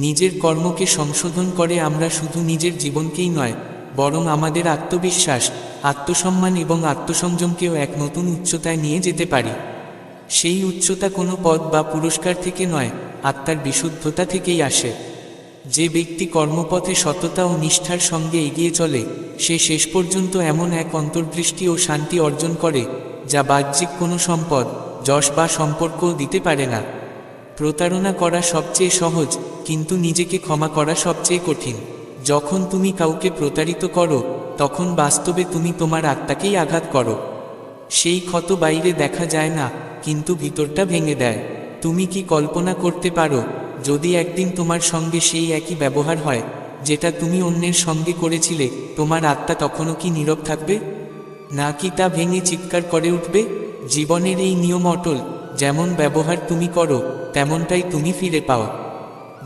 নিজের কর্মকে সংশোধন করে আমরা শুধু নিজের জীবনকেই নয়, বরং আমাদের আত্মবিশ্বাস, আত্মসম্মান এবং আত্মসংযমকেও এক নতুন উচ্চতায় নিয়ে যেতে পারি। সেই উচ্চতা কোনো পদ বা পুরস্কার থেকে নয়, আত্মার বিশুদ্ধতা থেকেই আসে। যে ব্যক্তি কর্মপথে সততা ও নিষ্ঠার সঙ্গে এগিয়ে চলে সে শেষ পর্যন্ত এমন এক অন্তর্দৃষ্টি ও শান্তি অর্জন করে যা বাহ্যিক কোনো সম্পদ, যশ বা সম্পর্কও দিতে পারে না। প্রতারণা করা সবচেয়ে সহজ, কিন্তু নিজেকে ক্ষমা করা সবচেয়ে কঠিন। যখন তুমি কাউকে প্রতারিত করো তখন বাস্তবে তুমি তোমার আত্মাকেই আঘাত করো। সেই ক্ষত বাইরে দেখা যায় না, কিন্তু ভিতরটা ভেঙে দেয়। তুমি কি কল্পনা করতে পারো যদি একদিন তোমার সঙ্গে সেই একই ব্যবহার হয় যেটা তুমি অন্যের সঙ্গে করেছিলে, তোমার আত্মা তখনও কি নীরব থাকবে, নাকি তা ভেঙে চিৎকার করে উঠবে? জীবনের এই নিয়ম অটল, যেমন ব্যবহার তুমি করো তেমনটাই তুমি ফিরে পাও।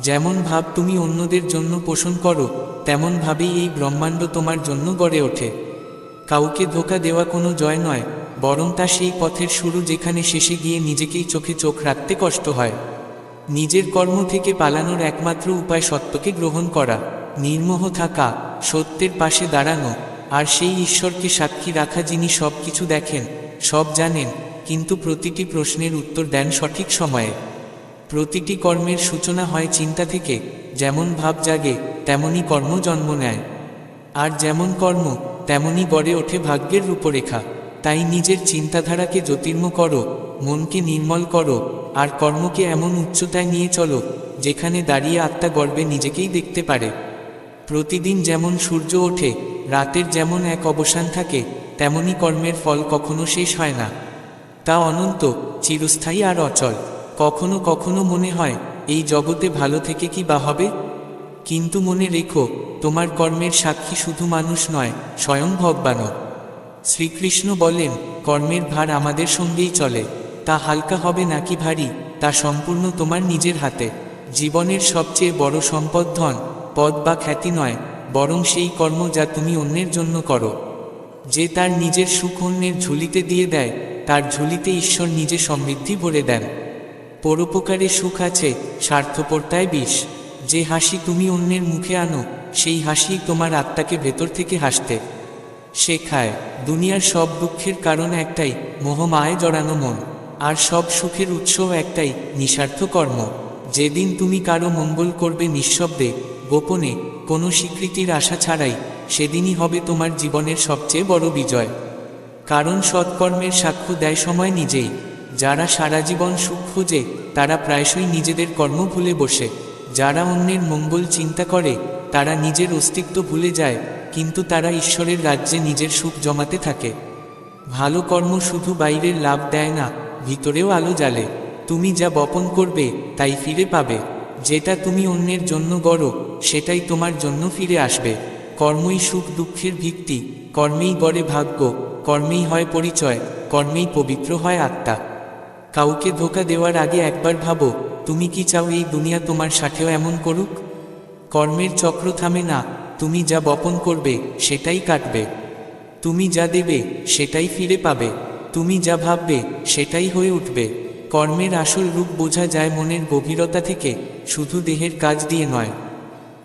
যেমন ভাব তুমি অন্যদের জন্য পোষণ করো তেমন ভাবেই এই ব্রহ্মাণ্ড তোমার জন্য গড়ে ওঠে। কাউকে ধোঁকা দেওয়া কোনো জয় নয়, বরং তা সেই পথের শুরু যেখানে শেষে গিয়ে নিজেকেই চোখে চোখ রাখতে কষ্ট হয়। নিজের কর্ম থেকে পালানোর একমাত্র উপায় সত্যকে গ্রহণ করা, নির্মোহ থাকা, সত্যের পাশে দাঁড়ানো, আর সেই ঈশ্বরকে সাক্ষী রাখা যিনি সব কিছু দেখেন, সব জানেন, কিন্তু প্রতিটি প্রশ্নের উত্তর দেন সঠিক সময়ে। প্রতিটি কর্মের সূচনা হয় চিন্তা থেকে, যেমন ভাব জাগে তেমনই কর্ম জন্ম নেয়, আর যেমন কর্ম তেমনই গড়ে ওঠে ভাগ্যের রূপরেখা। তাই নিজের চিন্তাধারাকে জ্যোতির্ম করো, মনকে নির্মল করো, আর কর্মকে এমন উচ্চতায় নিয়ে চলো যেখানে দাঁড়িয়ে আত্মা গর্বে নিজেকেই দেখতে পারে। প্রতিদিন যেমন সূর্য ওঠে, রাতের যেমন এক অবসান থাকে, তেমনি কর্মের ফল কখনো শেষ হয় না। তা অনন্ত, চিরস্থায়ী আর অচল। কখনো কখনো মনে হয় এই জগতে ভালো থেকে কি বা হবে, কিন্তু মনে রেখো তোমার কর্মের সাক্ষী শুধু মানুষ নয়, স্বয়ং ভগবানও। শ্রীকৃষ্ণ বলেন, কর্মের ভার আমাদের সঙ্গেই চলে, তা হালকা হবে নাকি ভারী তা সম্পূর্ণ তোমার নিজের হাতে। জীবনের সবচেয়ে বড় সম্পদ ধন, পদ বা খ্যাতি নয়, বরং সেই কর্ম যা তুমি অন্যের জন্য করো। যে তার নিজের সুখ অন্যের ঝুলিতে দিয়ে দেয়, তার ঝুলিতে ঈশ্বর নিজে সমৃদ্ধি ভরে দেন। পরোপকারে সুখ আছে, স্বার্থপরতায় বিষ। যে হাসি তুমি অন্যের মুখে আনো, সেই হাসি তোমার আত্মাকে ভেতর থেকে হাসতে শেখায়। দুনিয়ার সব দুঃখের কারণ একটাই, মোহমায় জড়ানো মন। আর সব সুখের উৎসও একটাই, নিঃস্বার্থ কর্ম। যেদিন তুমি কারো মঙ্গল করবে নিঃশব্দে, গোপনে, কোনো স্বীকৃতির আশা ছাড়াই, সেদিনই হবে তোমার জীবনের সবচেয়ে বড় বিজয়। কারণ সৎকর্মের সাক্ষ্য দেয় সময় নিজেই। যারা সারা জীবন সুখ খোঁজে তারা প্রায়শই নিজেদের কর্ম ভুলে বসে। যারা অন্যের মঙ্গল চিন্তা করে তারা নিজের অস্তিত্ব ভুলে যায়, কিন্তু তারা ঈশ্বরের রাজ্যে নিজের সুখ জমাতে থাকে। ভালো কর্ম শুধু বাইরের লাভ দেয় না, ভিতরেও আলো জ্বালে। তুমি যা বপন করবে তাই ফিরে পাবে। যেটা তুমি অন্যের জন্য গড়ো সেটাই তোমার জন্য ফিরে আসবে। কর্মই সুখ দুঃখের ভিত্তি, কর্মেই গড়ে ভাগ্য, কর্মেই হয় পরিচয়, কর্মেই পবিত্র হয় আত্মা। কাউকে ধোঁকা দেওয়ার আগে একবার ভাবো, তুমি কি চাও এই দুনিয়া তোমার সাথেও এমন করুক? কর্মের চক্র থামে না, তুমি যা বপন করবে সেটাই কাটবে। তুমি যা দেবে সেটাই ফিরে পাবে। তুমি যা ভাববে সেটাই হয়ে উঠবে। কর্মের আসল রূপ বোঝা যায় মনের গভীরতা থেকে, শুধু দেহের কাজ দিয়ে নয়।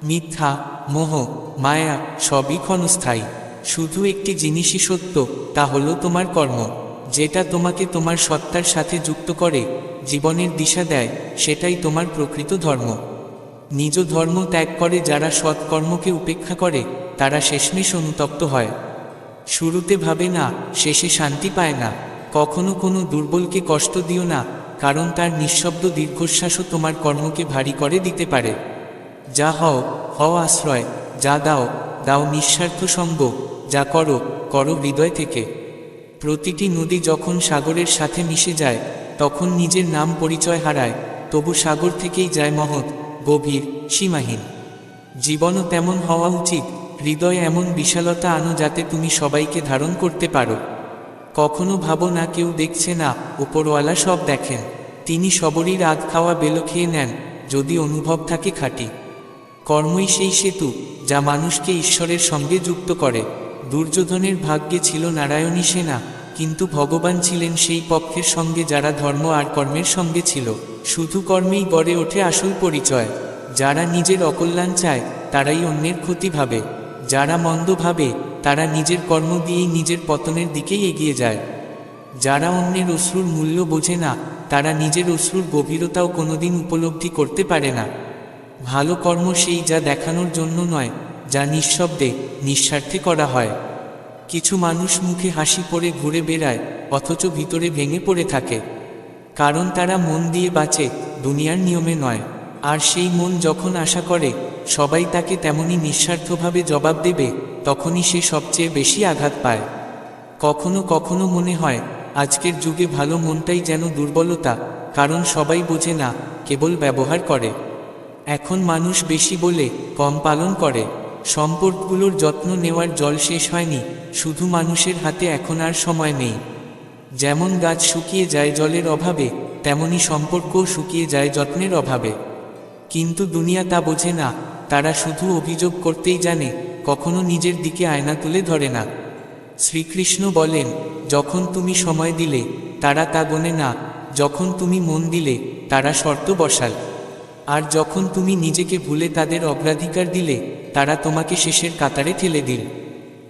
মিথ্যা, মোহ, মায়া সবই ক্ষণস্থায়ী। শুধু একটি জিনিসই সত্য, তা হলো তোমার কর্ম। যেটা তোমাকে তোমার সত্তার সাথে যুক্ত করে, জীবনের দিশা দেয়, সেটাই তোমার প্রকৃত ধর্ম। নিজ ধর্ম ত্যাগ করে যারা সৎকর্মকে উপেক্ষা করে, তারা শেষমেশ অনুতপ্ত হয়। শুরুতে ভাবে না, শেষে শান্তি পায় না। কখনো কোনো দুর্বলকে কষ্ট দিও না, কারণ তার নিঃশব্দ দীর্ঘশ্বাসও তোমার কর্মকে ভারী করে দিতে পারে। যা হও, হও আশ্রয়। যা দাও, দাও নিঃস্বার্থ সঙ্গ। যা করো, করো হৃদয় থেকে। প্রতিটি নদী যখন সাগরের সাথে মিশে যায়, তখন নিজের নাম পরিচয় হারায়, তবু সাগর থেকেই যায় মহৎ, গভীর, সীমাহীন। জীবনও তেমন হওয়া উচিত। হৃদয়ে এমন বিশালতা আনো যাতে তুমি সবাইকে ধারণ করতে পারো। কখনো ভাবো না কেউ দেখছে না, উপরওয়ালা সব দেখেন। তিনি সবরই আধ খাওয়া বেলো খেয়ে নেন, যদি অনুভব থাকে খাঁটি। কর্মই সেই সেতু, যা মানুষকে ঈশ্বরের সঙ্গে যুক্ত করে। দুর্যোধনের ভাগ্যে ছিল নারায়ণী সেনা, কিন্তু ভগবান ছিলেন সেই পক্ষের সঙ্গে যারা ধর্ম আর কর্মের সঙ্গে ছিল। শুধু কর্মেই গড়ে ওঠে আসল পরিচয়। যারা নিজের অকল্যাণ চায়, তারাই অন্যের ক্ষতি ভাবে। যারা মন্দ ভাবে, তারা নিজের কর্ম দিয়েই নিজের পতনের দিকেই এগিয়ে যায়। যারা অন্যের অশ্রুর মূল্য বোঝে না, তারা নিজের অশ্রুর গভীরতাও কোনোদিন উপলব্ধি করতে পারে না। ভালো কর্ম সেই যা দেখানোর জন্য নয়, যা নিঃশব্দে, নিঃস্বার্থে করা হয়। কিছু মানুষ মুখে হাসি পরে ঘুরে বেড়ায়, অথচ ভিতরে ভেঙে পড়ে থাকে। কারণ তারা মন দিয়ে বাঁচে, দুনিয়ার নিয়মে নয়। আর সেই মন যখন আশা করে সবাই তাকে তেমনি নিঃস্বার্থভাবে জবাব দেবে, তখনই সে সবচেয়ে বেশি আঘাত পায়। কখনো কখনো মনে হয়, আজকের যুগে ভালো মনটাই যেন দুর্বলতা, কারণ সবাই বোঝে না, কেবল ব্যবহার করে। এখন মানুষ বেশি বলে কম পালন করে। সম্পর্কগুলোর যত্ন নেওয়ার জল শেষ হয়নি, শুধু মানুষের হাতে এখন আর সময় নেই। যেমন গাছ শুকিয়ে যায় জলের অভাবে, তেমনি সম্পর্কও শুকিয়ে যায় যত্নের অভাবে। কিন্তু দুনিয়া তা বোঝে না, তারা শুধু অভিযোগ করতেই জানে, কখনো নিজের দিকে আয়না তুলে ধরে না। শ্রীকৃষ্ণ বলেন, যখন তুমি সময় দিলে, তারা তা গোনে না। যখন তুমি মন দিলে, তারা শর্ত বসাল। আর যখন তুমি নিজেকে ভুলে তাদের অগ্রাধিকার দিলে, তারা তোমাকে শেষের কাতারে ঠেলে দিল।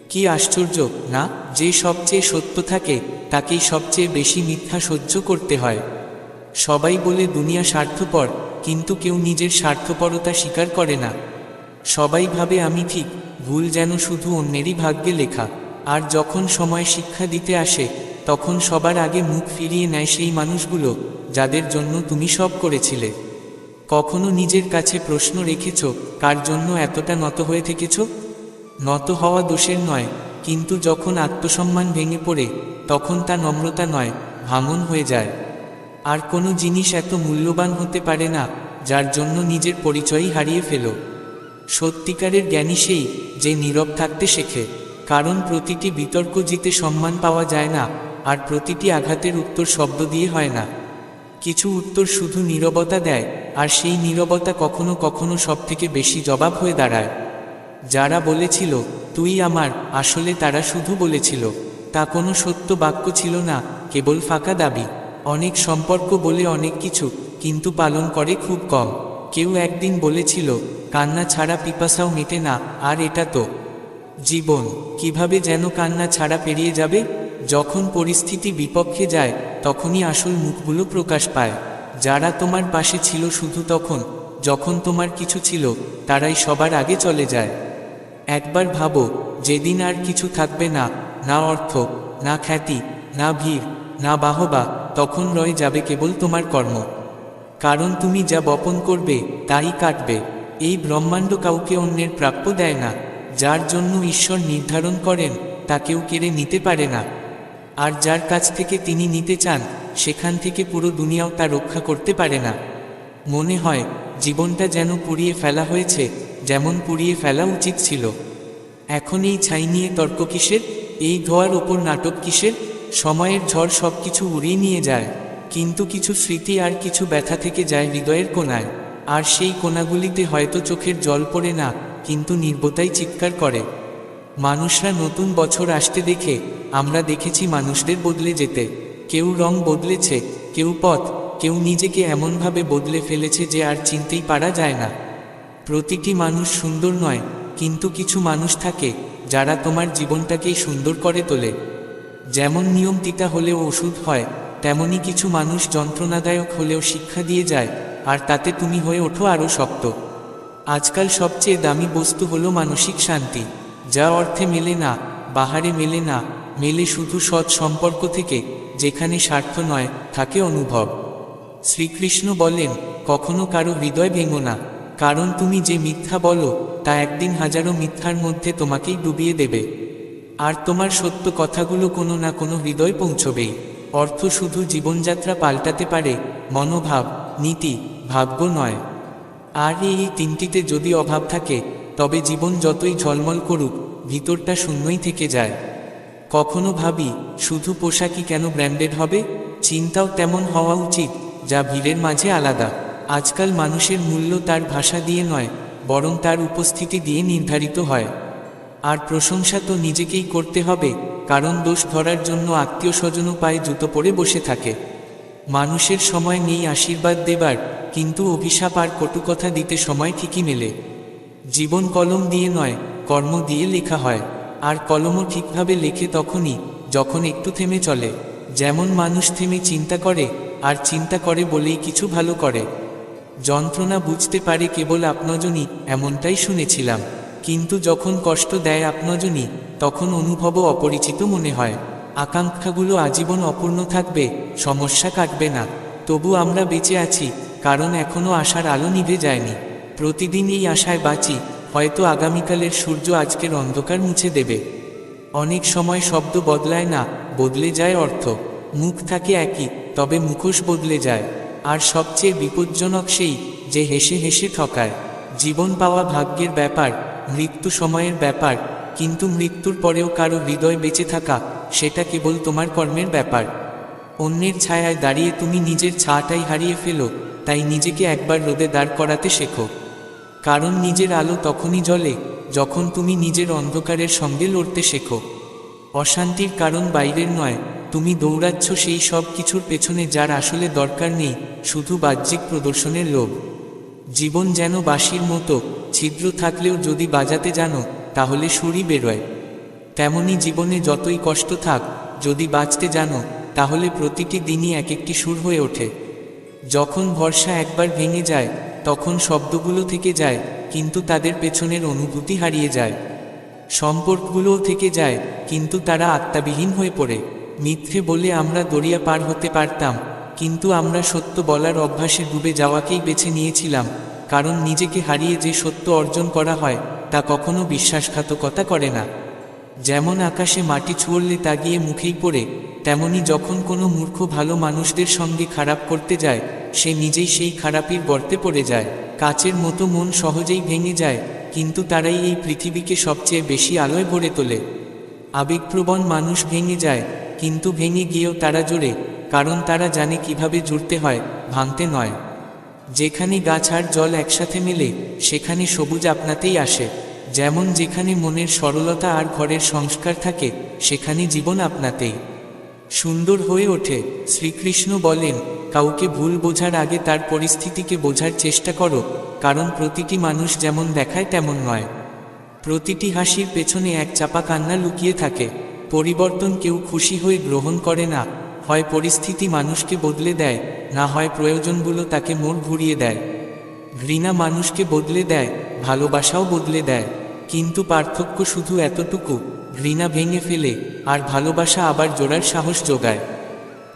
কি আশ্চর্য না, যে সবচেয়ে সত্য থাকে, তাকেই সবচেয়ে বেশি মিথ্যা সহ্য করতে হয়। সবাই বলে দুনিয়া স্বার্থপর, কিন্তু কেউ নিজের স্বার্থপরতা স্বীকার করে না। সবাই ভাবে আমি ঠিক, ভুল যেন শুধু অন্যেরই ভাগ্যে লেখা। আর যখন সময় শিক্ষা দিতে আসে, তখন সবার আগে মুখ ফিরিয়ে নেয় সেই মানুষগুলো, যাদের জন্য তুমি সব করেছিলে। কখনো নিজের কাছে প্রশ্ন রেখেছ, কার জন্য এতটা নত হয়ে থেকেছ? নত হওয়া দোষের নয়, কিন্তু যখন আত্মসম্মান ভেঙে পড়ে, তখন তা নম্রতা নয়, ভাঙন হয়ে যায়। আর কোনো জিনিস এত মূল্যবান হতে পারে না, যার জন্য নিজের পরিচয়ই হারিয়ে ফেলো। সত্যিকারের জ্ঞানী সেই, যে নীরব থাকতে শেখে। কারণ প্রতিটি বিতর্ক জিতে সম্মান পাওয়া যায় না, আর প্রতিটি আঘাতের উত্তর শব্দ দিয়ে হয় না। কিছু উত্তর শুধু নীরবতা দেয়, আর সেই নীরবতা কখনো কখনো সবথেকে বেশি জবাব হয়ে দাঁড়ায়। যারা বলেছিল তুই আমার, আসলে তারা শুধু বলেছিল। তা কোনো সত্য বাক্য ছিল না, কেবল ফাঁকা দাবি। অনেক সম্পর্ক বলে অনেক কিছু, কিন্তু পালন করে খুব কম। কেউ একদিন বলেছিল, কান্না ছাড়া পিপাসাও মেটে না, আর এটা তো জীবন। কিভাবে যেন কান্না ছাড়া পেরিয়ে যাবে? যখন পরিস্থিতি বিপক্ষে যায়, তখনই আসল মুখগুলো প্রকাশ পায়। যারা তোমার পাশে ছিল শুধু তখন, যখন তোমার কিছু ছিল, তারাই সবার আগে চলে যায়। একবার ভাবো, যেদিন আর কিছু থাকবে না, না অর্থ, না খ্যাতি, না ভিড়, না বাহবা, তখন রয়ে যাবে কেবল তোমার কর্ম। কারণ তুমি যা বপন করবে, তাই কাটবে। এই ব্রহ্মাণ্ড কাউকে অন্যের প্রাপ্য দেয় না। যার জন্য ঈশ্বর নির্ধারণ করেন, তা কেউ কেড়ে নিতে পারে না। আর যার কাছ থেকে তিনি নিতে চান, সেখান থেকে পুরো দুনিয়াও তা রক্ষা করতে পারে না। মনে হয় জীবনটা যেন পুড়িয়ে ফেলা হয়েছে, যেমন পুড়িয়ে ফেলা উচিত ছিল। এখন এই ছাই নিয়ে তর্ক কিসের? এই ধোয়ার ওপর নাটক কিসের? সময়ের ঝড় সবকিছু উড়িয়ে নিয়ে যায়, কিন্তু কিছু স্মৃতি আর কিছু ব্যথা থেকে যায় হৃদয়ের কোণায়। আর সেই কোণাগুলিতে হয়তো চোখের জল পড়ে না, কিন্তু নির্বতাই চিৎকার করে। মানুষরা নতুন বছর আসতে দেখে আমরা দেখেছি মানুষদের বদলে যেতে। কেউ রং বদলেছে, কেউ পথ, কেউ নিজেকে এমনভাবে বদলে ফেলেছে যে আর চিনতেই পারা যায় না। প্রতিটি মানুষ সুন্দর নয়, কিন্তু কিছু মানুষ থাকে যারা তোমার জীবনটাকেই সুন্দর করে তোলে। যেমন নিয়ম তিতা হলেও ওষুধ হয়, তেমনি কিছু মানুষ যন্ত্রণাদায়ক হলেও শিক্ষা দিয়ে যায়, আর তাতে তুমি হয়ে ওঠো আরও শক্ত। আজকাল সবচেয়ে দামি বস্তু হলো মানসিক শান্তি, যা অর্থে মেলে না, বাহারে মেলে না, মেলে শুধু সৎ সম্পর্ক থেকে, যেখানে স্বার্থ নয়, থাকে অনুভব। শ্রীকৃষ্ণ বলেন, কখনো কারো হৃদয় ভেঙো না, কারণ তুমি যে মিথ্যা বলো তা একদিন হাজারো মিথ্যার মধ্যে তোমাকেই ডুবিয়ে দেবে। আর তোমার সত্য কথাগুলো কোনো না কোনো হৃদয় পৌঁছবেই। অর্থ শুধু জীবনযাত্রা পাল্টাতে পারে, মনোভাব, নীতি, ভাগ্য নয়। আর এই তিনটিতে যদি অভাব থাকে, তবে জীবন যতই ঝলমল করুক, ভিতরটা শূন্যই থেকে যায়। কখনো ভাবি, শুধু পোশাকই কেন ব্র্যান্ডেড হবে? চিন্তাও তেমন হওয়া উচিত, যা ভিড়ের মাঝে আলাদা। আজকাল মানুষের মূল্য তার ভাষা দিয়ে নয়, বরং তার উপস্থিতি দিয়ে নির্ধারিত হয়। আর প্রশংসা তো নিজেকেই করতে হবে, কারণ দোষ ধরার জন্য আত্মীয় স্বজনও পায়ে জুতো পরে বসে থাকে। মানুষের সময় নেই আশীর্বাদ দেবার, কিন্তু অভিশাপ আর কটুকথা দিতে সময় ঠিকই মেলে। জীবন কলম দিয়ে নয়, কর্ম দিয়ে লেখা হয়। আর কলমও ঠিকভাবে লেখে তখনই, যখন একটু থেমে চলে। যেমন মানুষ থেমে চিন্তা করে, আর চিন্তা করে বলেই কিছু ভালো করে। যন্ত্রণা বুঝতে পারে কেবল আপনজনই, এমনটাই শুনেছিলাম। কিন্তু যখন কষ্ট দেয় আপনজনই, তখন অনুভবও অপরিচিত মনে হয়। আকাঙ্ক্ষাগুলো আজীবন অপূর্ণ থাকবে, সমস্যা কাটবে না, তবু আমরা বেঁচে আছি, কারণ এখনও আশার আলো নিভে যায়নি। প্রতিদিন এই আশায় বাঁচি, হয়তো আগামীকালের সূর্য আজকের অন্ধকার মুছে দেবে। অনেক সময় শব্দ বদলায় না, বদলে যায় অর্থ। মুখ থাকে একই, তবে মুখোশ বদলে যায়। আর সবচেয়ে বিপজ্জনক সেই, যে হেসে হেসে ঠকায়। জীবন পাওয়া ভাগ্যের ব্যাপার, মৃত্যু সময়ের ব্যাপার, কিন্তু মৃত্যুর পরেও কারো হৃদয় বেঁচে থাকা, সেটা কেবল তোমার কর্মের ব্যাপার। অন্যের ছায়ায় দাঁড়িয়ে তুমি নিজের ছায়াটাই হারিয়ে ফেলো, তাই নিজেকে একবার রোদে দাঁড় করাতে শেখো। কারণ নিজের আলো তখনই জ্বলে, যখন তুমি নিজের অন্ধকারের সঙ্গে লড়তে শেখো। অশান্তির কারণ বাইরের নয়, তুমি দৌড়াচ্ছ সেই সব কিছুর পেছনে যার আসলে দরকার নেই, শুধু বাহ্যিক প্রদর্শনের লোভ। জীবন যেন বাঁশির মতো, ছিদ্র থাকলেও যদি বাজাতে জানো, তাহলে সুরই বেরোয়। তেমনি জীবনে যতই কষ্ট থাক, যদি বাঁচতে জানো, তাহলে প্রতিটি দিনই এক একটি সুর হয়ে ওঠে। যখন ভরসা একবার ভেঙে যায়, তখন শব্দগুলো থেকে যায়, কিন্তু তাদের পেছনের অনুভূতি হারিয়ে যায়। সম্পর্কগুলোও থেকে যায়, কিন্তু তারা আত্মাবিহীন হয়ে পড়ে। মিথ্যে বলে আমরা দরিয়া পার হতে পারতাম, কিন্তু আমরা সত্য বলার অভ্যাসে ডুবে যাওয়াকেই বেছে নিয়েছিলাম। কারণ নিজেকে হারিয়ে যে সত্য অর্জন করা হয়, তা কখনো বিশ্বাসঘাতকতা করে না। যেমন আকাশে মাটি ছুঁড়লে তা গিয়ে মুখেই পড়ে, তেমনি যখন কোনো মূর্খ ভালো মানুষদের সঙ্গে খারাপ করতে যায়, সে নিজেই সেই খারাপির গর্তে পড়ে যায়। কাচের মতো মন সহজেই ভেঙে যায়, কিন্তু তারাই এই পৃথিবীকে সবচেয়ে বেশি আলোয় ভরে তোলে। আবেগপ্রবণ মানুষ ভেঙে যায়, কিন্তু ভেঙে গিয়েও তারা জোরে, কারণ তারা জানে কিভাবে জুড়তে হয়, ভাঙতে নয়। যেখানে গাছ আর জল একসাথে মেলে, সেখানে সবুজ আপনাতেই আসে। যেমন যেখানে মনের সরলতা আর ঘরের সংস্কার থাকে, সেখানে জীবন আপনাতেই সুন্দর হয়ে ওঠে। শ্রীকৃষ্ণ বলেন, কাউকে ভুল বোঝার আগে তার পরিস্থিতিকে বোঝার চেষ্টা করো, কারণ প্রতিটি মানুষ যেমন দেখায় তেমন নয়। প্রতিটি হাসির পেছনে এক চাপা কান্না লুকিয়ে থাকে। পরিবর্তন কেউ খুশি হয়ে গ্রহণ করে না, হয় পরিস্থিতি মানুষকে বদলে দেয়, না হয় প্রয়োজনগুলো তাকে মোড় ঘুরিয়ে দেয়। ঘৃণা মানুষকে বদলে দেয়, ভালোবাসাও বদলে দেয়, কিন্তু পার্থক্য শুধু এতটুকু, ঘৃণা ভেঙে ফেলে, আর ভালোবাসা আবার জোড়ার সাহস যোগায়।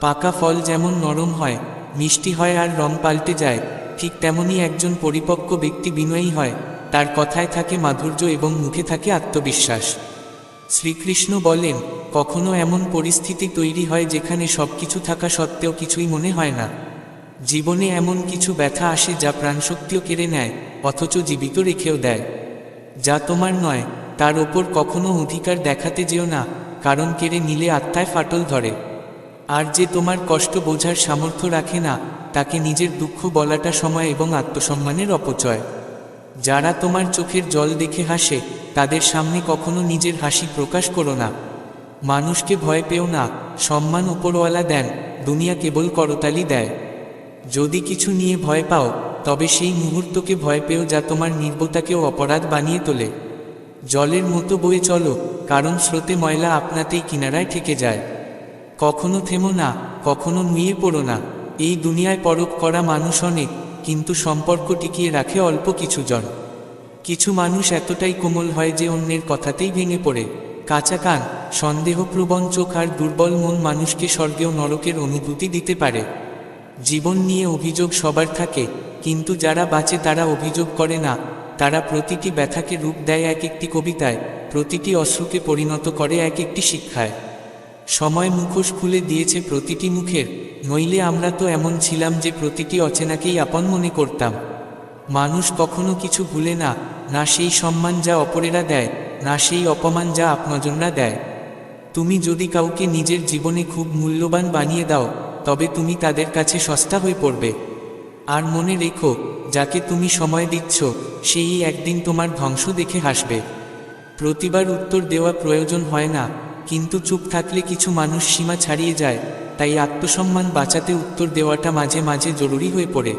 পাকা ফল যেমন নরম হয়, মিষ্টি হয় আর রং পাল্টে যায়, ঠিক তেমনি একজন পরিপক্ক ব্যক্তি বিনয়ী হয়, তার কথায় থাকে মাধুর্য এবং মুখে থাকে আত্মবিশ্বাস। শ্রীকৃষ্ণ বলেন, কখনো এমন পরিস্থিতি তৈরি হয় যেখানে সবকিছু থাকা সত্ত্বেও কিছুই মনে হয় না। জীবনে এমন কিছু ব্যথা আসে যা প্রাণশক্তিও কেড়ে নেয়, অথচ জীবিত রেখেও দেয়। যা তোমার নয়, তার ওপর কখনো অধিকার দেখাতে যেও না, কারণ কেড়ে নিলে আত্মায় ফাটল ধরে। আর যে তোমার কষ্ট বোঝার সামর্থ্য রাখে না, তাকে নিজের দুঃখ বলাটা সময় এবং আত্মসম্মানের অপচয়। যারা তোমার চোখের জল দেখে হাসে, তাদের সামনে কখনো নিজের হাসি প্রকাশ করো না। মানুষকে ভয় পেও না, সম্মান উপরওয়ালা দেন, দুনিয়া কেবল করতালি দেয়। যদি কিছু নিয়ে ভয় পাও, তবে সেই মুহূর্তকে ভয় পেও যা তোমার নির্বতাকেও অপরাধ বানিয়ে তোলে। জলের মতো বয়ে চলো, কারণ স্রোতে ময়লা আপনাতেই কিনারায় ঠেকে যায়। কখনো থেমো না, কখনো নুয়ে পড়ো না। এই দুনিয়ায় পরখ করা মানুষ অনেক, কিন্তু সম্পর্ক টিকিয়ে রাখে অল্প কিছু জন। কিছু মানুষ এতটাই কোমল হয় যে অন্যের কথাতেই ভেঙে পড়ে। কাঁচা কান, সন্দেহপ্রবণ চোখ আর দুর্বল মন মানুষকে স্বর্গেও নরকের অনুভূতি দিতে পারে। জীবন নিয়ে অভিযোগ সবার থাকে, কিন্তু যারা বাঁচে তারা অভিযোগ করে না। তারা প্রতিটি ব্যথাকে রূপ দেয় এক একটি কবিতায়, প্রতিটি অশ্রুকে পরিণত করে এক একটি শিক্ষায়। সময় মুখোশ খুলে দিয়েছে প্রতিটি মুখের, নইলে আমরা তো এমন ছিলাম যে প্রতিটি অচেনাকেই আপন মনে করতাম। মানুষ কখনো কিছু ভুলে না, না সেই সম্মান যা অপরেরা দেয়, না সেই অপমান যা আপনজনরা দেয়। তুমি যদি কাউকে নিজের জীবনে খুব মূল্যবান বানিয়ে দাও, তবে তুমি তাদের কাছে সস্তা হয়ে পড়বে। আর মনে রেখো, যাকে তুমি সময় দিচ্ছ, সেই একদিন তোমার ধ্বংস দেখে হাসবে। প্রতিবার উত্তর দেওয়া প্রয়োজন হয় না, কিন্তু চুপ থাকলে কিছু মানুষ সীমা ছাড়িয়ে যায়। তাই আত্মসম্মান বাঁচাতে উত্তর দেওয়াটা মাঝে মাঝে জরুরি হয়ে পড়ে।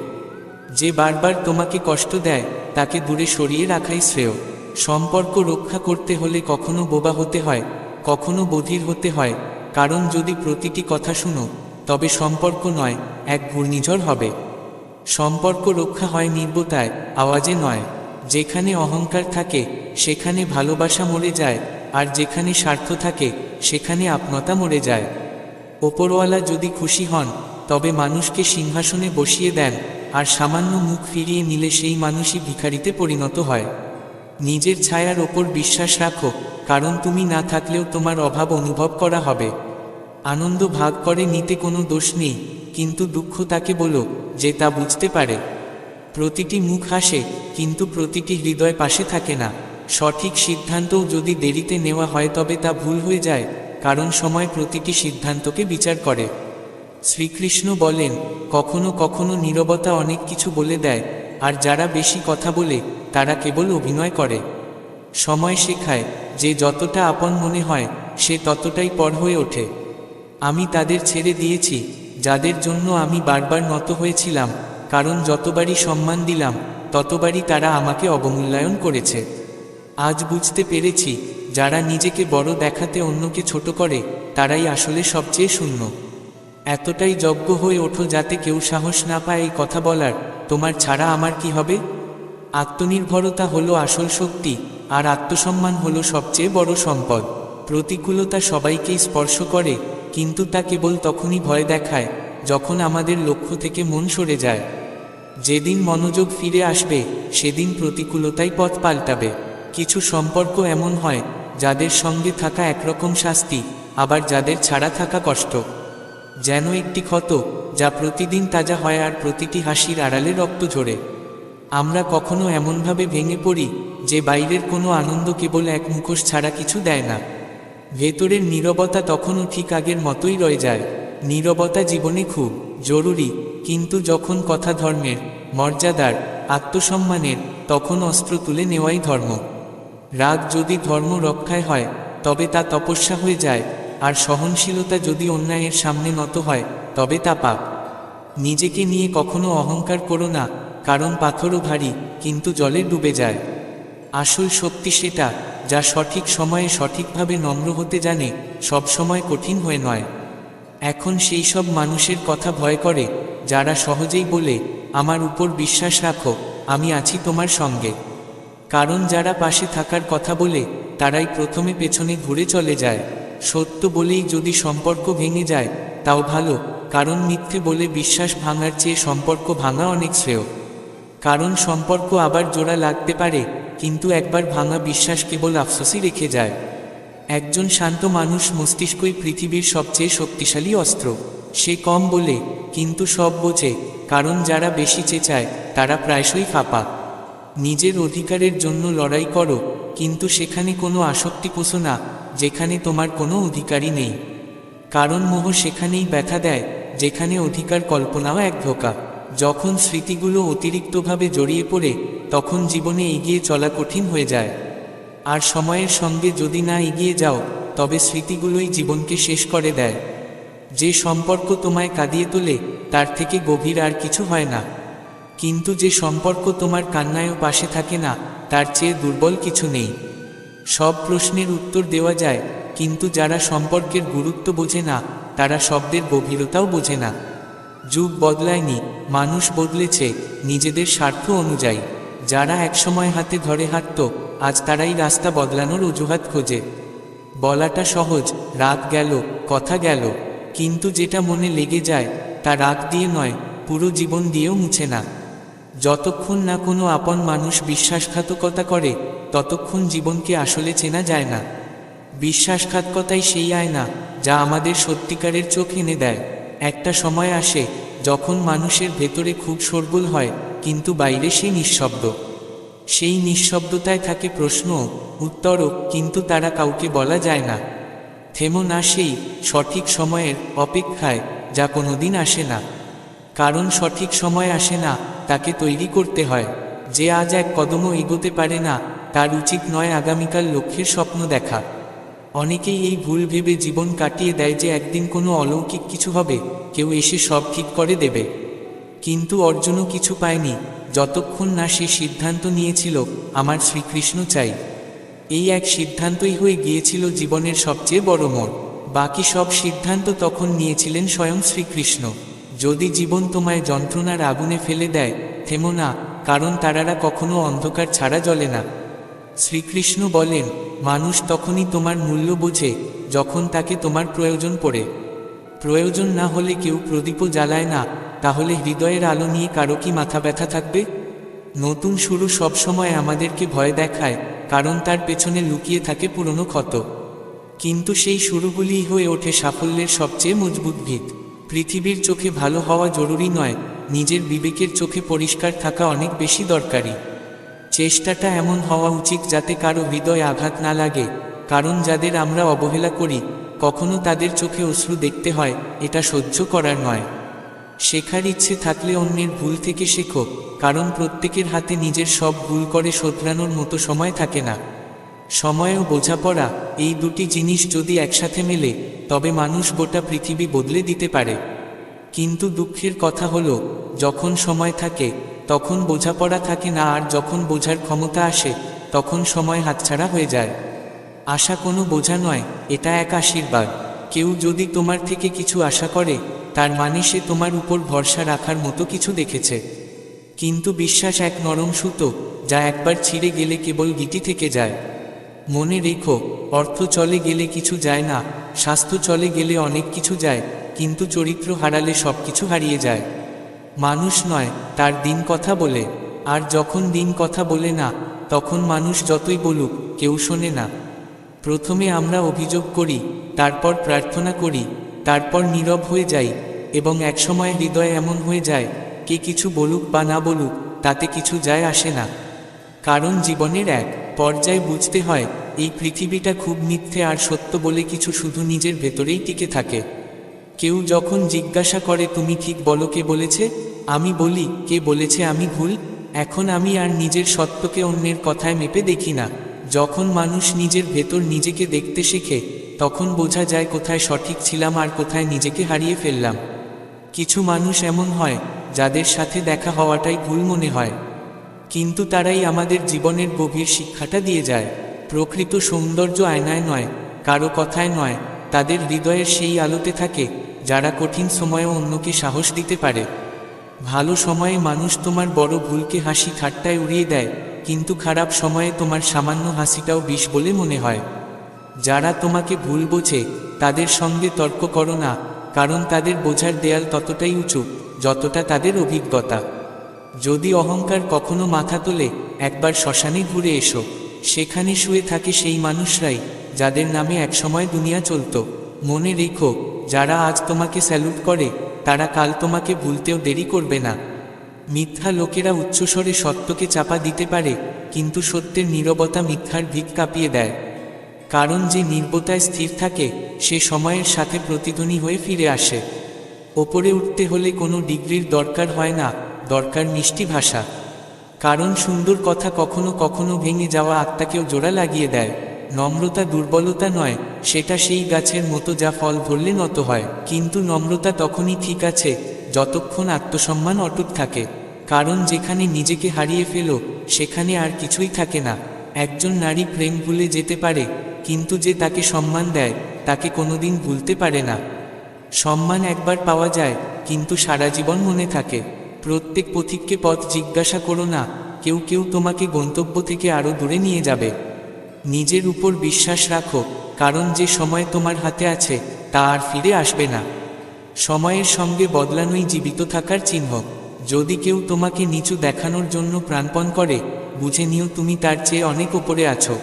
যে বারবার তোমাকে কষ্ট দেয়, তাকে দূরে সরিয়ে রাখাই শ্রেয়। সম্পর্ক রক্ষা করতে হলে কখনো বোবা হতে হয়, কখনো বধির হতে হয়। কারণ যদি প্রতিটি কথা শুনো, তবে সম্পর্ক নয়, এক ঘূর্ণিঝড় হবে। সম্পর্ক রক্ষা হয় নির্বতায়, আওয়াজে নয়। যেখানে অহংকার থাকে, সেখানে ভালোবাসা মরে যায়, আর যেখানে স্বার্থ থাকে, সেখানে আপনতা মরে যায়। ওপরওয়ালা যদি খুশি হন, তবে মানুষকে সিংহাসনে বসিয়ে দেন, আর সামান্য মুখ ফিরিয়ে নিলে সেই মানুষই ভিখারিতে পরিণত হয়। নিজের ছায়ার ওপর বিশ্বাস রাখো, কারণ তুমি না থাকলেও তোমার অভাব অনুভব করা হবে। আনন্দ ভাগ করে নিতে কোনো দোষ নেই, কিন্তু দুঃখ তাকে বলো যে তা বুঝতে পারে। প্রতিটি মুখ হাসে, কিন্তু প্রতিটি হৃদয় পাশে থাকে না। সঠিক সিদ্ধান্তও যদি দেরিতে নেওয়া হয়, তবে তা ভুল হয়ে যায়, কারণ সময় প্রতিটি সিদ্ধান্তকে বিচার করে। শ্রীকৃষ্ণ বলেন, কখনো কখনো নীরবতা অনেক কিছু বলে দেয়, আর যারা বেশি কথা বলে, তারা কেবল অভিনয় করে। সময় শেখায় যে যতটা আপন মনে হয়, সে ততটাই পর হয়ে ওঠে। আমি তাদের ছেড়ে দিয়েছি, যাদের জন্য আমি বারবার নত হয়েছিলাম, কারণ যতবারই সম্মান দিলাম, ততবারই তারা আমাকে অবমূল্যায়ন করেছে। আজ বুঝতে পেরেছি, যারা নিজেকে বড় দেখাতে অন্যকে ছোট করে, তারাই আসলে সবচেয়ে শূন্য। এতটাই যজ্ঞ হয়ে ওঠো যাতে কেউ সাহস না পায় এই কথা বলার, তোমার ছাড়া আমার কি হবে। আত্মনির্ভরতা হলো আসল শক্তি, আর আত্মসম্মান হলো সবচেয়ে বড় সম্পদ। প্রতিকূলতা সবাইকেই স্পর্শ করে, কিন্তু তা কেবল তখনই ভয় দেখায়, যখন আমাদের লক্ষ্য থেকে মন সরে যায়। যেদিন মনোযোগ ফিরে আসবে, সেদিন প্রতিকূলতাই পথ পাল্টাবে। কিছু সম্পর্ক এমন হয়, যাদের সঙ্গে থাকা একরকম শাস্তি, আবার যাদের ছাড়া থাকা কষ্ট। যেন একটি ক্ষত, যা প্রতিদিন তাজা হয় আর প্রতিটি হাসির আড়ালে রক্ত ঝরে। আমরা কখনো এমনভাবে ভেঙে পড়ি যে বাইরের কোনো আনন্দ কেবল এক মুখোশ ছাড়া কিছু দেয় না। ভেতরের নীরবতা তখনও ঠিক আগের মতোই রয়ে যায়। নীরবতা জীবনে খুব জরুরি, কিন্তু যখন কথা ধর্মের, মর্যাদার, আত্মসম্মানের, তখন অস্ত্র তুলে নেওয়াই ধর্ম। রাগ যদি ধর্ম রক্ষায় হয়, তবে তা তপস্যা হয়ে যায়, আর সহনশীলতা যদি অন্যায়ের সামনে নত হয়, তবে তা পাপ। নিজেকে নিয়ে কখনো অহংকার করো না, কারণ পাথরও ভারী, কিন্তু জলে ডুবে যায়। আসল শক্তি সেটা, যা সঠিক সময়ে সঠিকভাবে নম্র হতে জানে, সব সময় কঠিন হয়ে নয়। এখন সেই সব মানুষের কথা ভয় করে, যারা সহজেই বলে, আমার উপর বিশ্বাস রাখো, আমি আছি তোমার সঙ্গে। কারণ যারা পাশে থাকার কথা বলে, তারাই প্রথমে পেছনে ঘুরে চলে যায়। সত্য বলেই যদি সম্পর্ক ভেঙে যায়, তাও ভালো, কারণ মিথ্যে বলে বিশ্বাস ভাঙার চেয়ে সম্পর্ক ভাঙা অনেক শ্রেয়। কারণ সম্পর্ক আবার জোড়া লাগতে পারে, কিন্তু একবার ভাঙা বিশ্বাস কেবল আফসোসই রেখে যায়। একজন শান্ত মানুষ মস্তিষ্কই পৃথিবীর সবচেয়ে শক্তিশালী অস্ত্র। সে কম বলে, কিন্তু সব বোঝে, কারণ যারা বেশি চেঁচায়, তারা প্রায়শই ফাঁপা। নিজের অধিকারের জন্য লড়াই করো, কিন্তু সেখানে কোনো আসক্তি পোষো না, যেখানে তোমার কোনো অধিকারই নেই। কারণ মোহ সেখানেই ব্যথা দেয় যেখানে অধিকার কল্পনাও এক ধোঁকা। যখন স্মৃতিগুলো অতিরিক্তভাবে জড়িয়ে পড়ে তখন জীবনে এগিয়ে চলা কঠিন হয়ে যায়। আর সময়ের সঙ্গে যদি না এগিয়ে যাও তবে স্মৃতিগুলোই জীবনকে শেষ করে দেয়। যে সম্পর্ক তোমায় কাঁদিয়ে তোলে তার থেকে গভীর আর কিছু হয় না, কিন্তু যে সম্পর্ক তোমার কান্নায়ও পাশে থাকে না তার চেয়ে দুর্বল কিছু নেই। সব প্রশ্নের উত্তর দেওয়া যায়, কিন্তু যারা সম্পর্কের গুরুত্ব বোঝে না তারা শব্দের গভীরতাও বোঝে না। যুগ বদলায়নি, মানুষ বদলেছে নিজেদের স্বার্থ অনুযায়ী। যারা একসময় হাতে ধরে হাঁটত আজ তারাই রাস্তা বদলানোর অজুহাত খোঁজে। বলাটা সহজ, রাগ গেল, কথা গেল, কিন্তু যেটা মনে লেগে যায় তা রাগ দিয়ে নয়, পুরো জীবন দিয়েও মুছে না। যতক্ষণ না কোনো আপন মানুষ বিশ্বাসঘাতকতা করে ততক্ষণ জীবনকে আসলে চেনা যায় না। বিশ্বাসঘাতকতাই সেই আয়না যা আমাদের সত্যিকারের চোখ এনে দেয়। একটা সময় আসে যখন মানুষের ভেতরে খুব শোরগোল হয়, কিন্তু বাইরে সেই নিঃশব্দ। সেই নিঃশব্দতায় থাকে প্রশ্ন, উত্তরও, কিন্তু তারা কাউকে বলা যায় না। থেমো না সেই সঠিক সময়ের অপেক্ষায় যা কোনোদিন আসে না। কারণ সঠিক সময় আসে না, তাকে তৈরি করতে হয়। যে আজ এক কদমও এগোতে পারে না তার উচিত নয় আগামীকাল লক্ষ্যের স্বপ্ন দেখা। অনেকেই এই ভুল ভেবে জীবন কাটিয়ে দেয় যে একদিন কোনো অলৌকিক কিছু হবে, কেউ এসে সব ঠিক করে দেবে। কিন্তু অর্জুনও কিছু পায়নি যতক্ষণ না সে সিদ্ধান্ত নিয়েছিল, আমার শ্রীকৃষ্ণ চাই। এই এক সিদ্ধান্তই হয়ে গিয়েছিল জীবনের সবচেয়ে বড় মোড়। বাকি সব সিদ্ধান্ত তখন নিয়েছিলেন স্বয়ং শ্রীকৃষ্ণ। যদি জীবন তোমায় যন্ত্রণার আগুনে ফেলে দেয়, থেমো না, কারণ তারারা কখনো অন্ধকার ছাড়া জ্বলে না। শ্রীকৃষ্ণ বলেন, মানুষ তখনই তোমার মূল্য বোঝে যখন তাকে তোমার প্রয়োজন পড়ে। প্রয়োজন না হলে কেউ প্রদীপও জ্বালায় না, তাহলে হৃদয়ের আলো নিয়ে কারো কি মাথা ব্যথা থাকবে? নতুন শুরু সবসময় আমাদেরকে ভয় দেখায়, কারণ তার পেছনে লুকিয়ে থাকে পুরনো ক্ষত। কিন্তু সেই শুরুগুলিই হয়ে ওঠে সাফল্যের সবচেয়ে মজবুত ভিত। পৃথিবীর চোখে ভালো হওয়া জরুরি নয়, নিজের বিবেকের চোখে পরিষ্কার থাকা অনেক বেশি দরকারি। চেষ্টাটা এমন হওয়া উচিত যাতে কারো হৃদয় আঘাত না লাগে, কারণ যাদের আমরা অবহেলা করি কখনো তাদের চোখে অশ্রু দেখতে হয়, এটা সহ্য করার নয়। শেখার ইচ্ছে থাকলে অন্যের ভুল থেকে শেখো, কারণ প্রত্যেকের হাতে নিজের সব ভুল করে শোধরানোর মতো সময় থাকে না। সময় ও বোঝাপড়া, এই দুটি জিনিস যদি একসাথে মেলে তবে মানুষ গোটা পৃথিবী বদলে দিতে পারে। কিন্তু দুঃখের কথা হলো, যখন সময় থাকে তখন বোঝাপড়া থাকে না, আর যখন বোঝার ক্ষমতা আসে তখন সময় হাতছাড়া হয়ে যায়। আশা কোনো বোঝা নয়, এটা এক আশীর্বাদ। কেউ যদি তোমার থেকে কিছু আশা করে তার মানে সে তোমার উপর ভরসা রাখার মতো কিছু দেখেছে। কিন্তু বিশ্বাস এক নরম সুতো, যা একবার ছিঁড়ে গেলে কেবল গিঁটি থেকে যায়। মনে রেখো, অর্থ চলে গেলে কিছু যায় না, স্বাস্থ্য চলে গেলে অনেক কিছু যায়, কিন্তু চরিত্র হারালে সব কিছু হারিয়ে যায়। মানুষ নয়, তার দিন কথা বলে। আর যখন দিন কথা বলে না, তখন মানুষ যতই বলুক কেউ শোনে না। প্রথমে আমরা অভিযোগ করি, তারপর প্রার্থনা করি, তারপর নীরব হয়ে যাই, এবং একসময় হৃদয় এমন হয়ে যায়, কে কিছু বলুক বা না বলুক তাতে কিছু যায় আসে না। কারণ জীবনের এক পর্যায়ে বুঝতে হয়, এই পৃথিবীটা খুব মিথ্যে, আর সত্য বলে কিছু শুধু নিজের ভেতরেই টিকে থাকে। কেউ যখন জিজ্ঞাসা করে তুমি ঠিক বলো, কে বলেছে? আমি বলি, কে বলেছে আমি ভুল? এখন আমি আর নিজের সত্যকে অন্যের কথায় মেপে দেখি না। যখন মানুষ নিজের ভেতর নিজেকে দেখতে শেখে তখন বোঝা যায় কোথায় সঠিক ছিলাম আর কোথায় নিজেকে হারিয়ে ফেললাম। কিছু মানুষ এমন হয় যাদের সাথে দেখা হওয়াটাই ভুল মনে হয়, কিন্তু তারাই আমাদের জীবনের গভীর শিক্ষাটা দিয়ে যায়। প্রকৃত সৌন্দর্য আয়নায় নয়, কারো কথায় নয়, তাদের হৃদয়ের সেই আলোতে থাকে যারা কঠিন সময়েও অন্যকে সাহস দিতে পারে। ভালো সময়ে মানুষ তোমার বড় ভুলকে হাসি ঠাট্টায় উড়িয়ে দেয়, কিন্তু খারাপ সময়ে তোমার সামান্য হাসিটাও বিষ বলে মনে হয়। যারা তোমাকে ভুল বোঝে তাদের সঙ্গে তর্ক করো না, কারণ তাদের বোঝার দেয়াল ততটাই উঁচু যতটা তাদের অভিজ্ঞতা। যদি অহংকার কখনো মাথা তোলে, একবার শ্মশানে ঘুরে এসো। সেখানে শুয়ে থাকে সেই মানুষরাই যাদের নামে একসময় দুনিয়া চলত। মনে রেখো, যারা আজ তোমাকে স্যালুট করে তারা কাল তোমাকে ভুলতেও দেরি করবে না। মিথ্যা লোকেরা উচ্চস্বরে সত্যকে চাপা দিতে পারে, কিন্তু সত্যের নীরবতা মিথ্যার ভিত কাঁপিয়ে দেয়। কারণ যে নির্বতায় স্থির থাকে সে সময়ের সাথে প্রতিধ্বনি হয়ে ফিরে আসে। ওপরে উঠতে হলে কোনো ডিগ্রির দরকার হয় না, দরকার মিষ্টি ভাষা। কারণ সুন্দর কথা কখনো কখনো ভেঙে যাওয়া আত্মাকেও জোড়া লাগিয়ে দেয়। নম্রতা দুর্বলতা নয়, সেটা সেই গাছের মতো যা ফল ধরলে নত হয়। কিন্তু নম্রতা তখনই ঠিক আছে যতক্ষণ আত্মসম্মান অটুট থাকে। কারণ যেখানে নিজেকে হারিয়ে ফেলো সেখানে আর কিছুই থাকে না। একজন নারী প্রেম ভুলে যেতে পারে, কিন্তু যে তাকে সম্মান দেয় তাকে কোনোদিন ভুলতে পারে না। সম্মান একবার পাওয়া যায়, কিন্তু সারা জীবন মনে থাকে। প্রত্যেক পথিককে পথ জিজ্ঞাসা করো না, কেউ কেউ তোমাকে গন্তব্য থেকে আরও দূরে নিয়ে যাবে। নিজের উপর বিশ্বাস রাখো, কারণ যে সময় তোমার হাতে আছে তা আর ফিরে আসবে না। সময়ের সঙ্গে বদলানোই জীবিত থাকার চিহ্ন। যদি কেউ তোমাকে নিচু দেখানোর জন্য প্রাণপণ করে, বুঝে নিও তুমি তার চেয়ে অনেক উপরে আছো।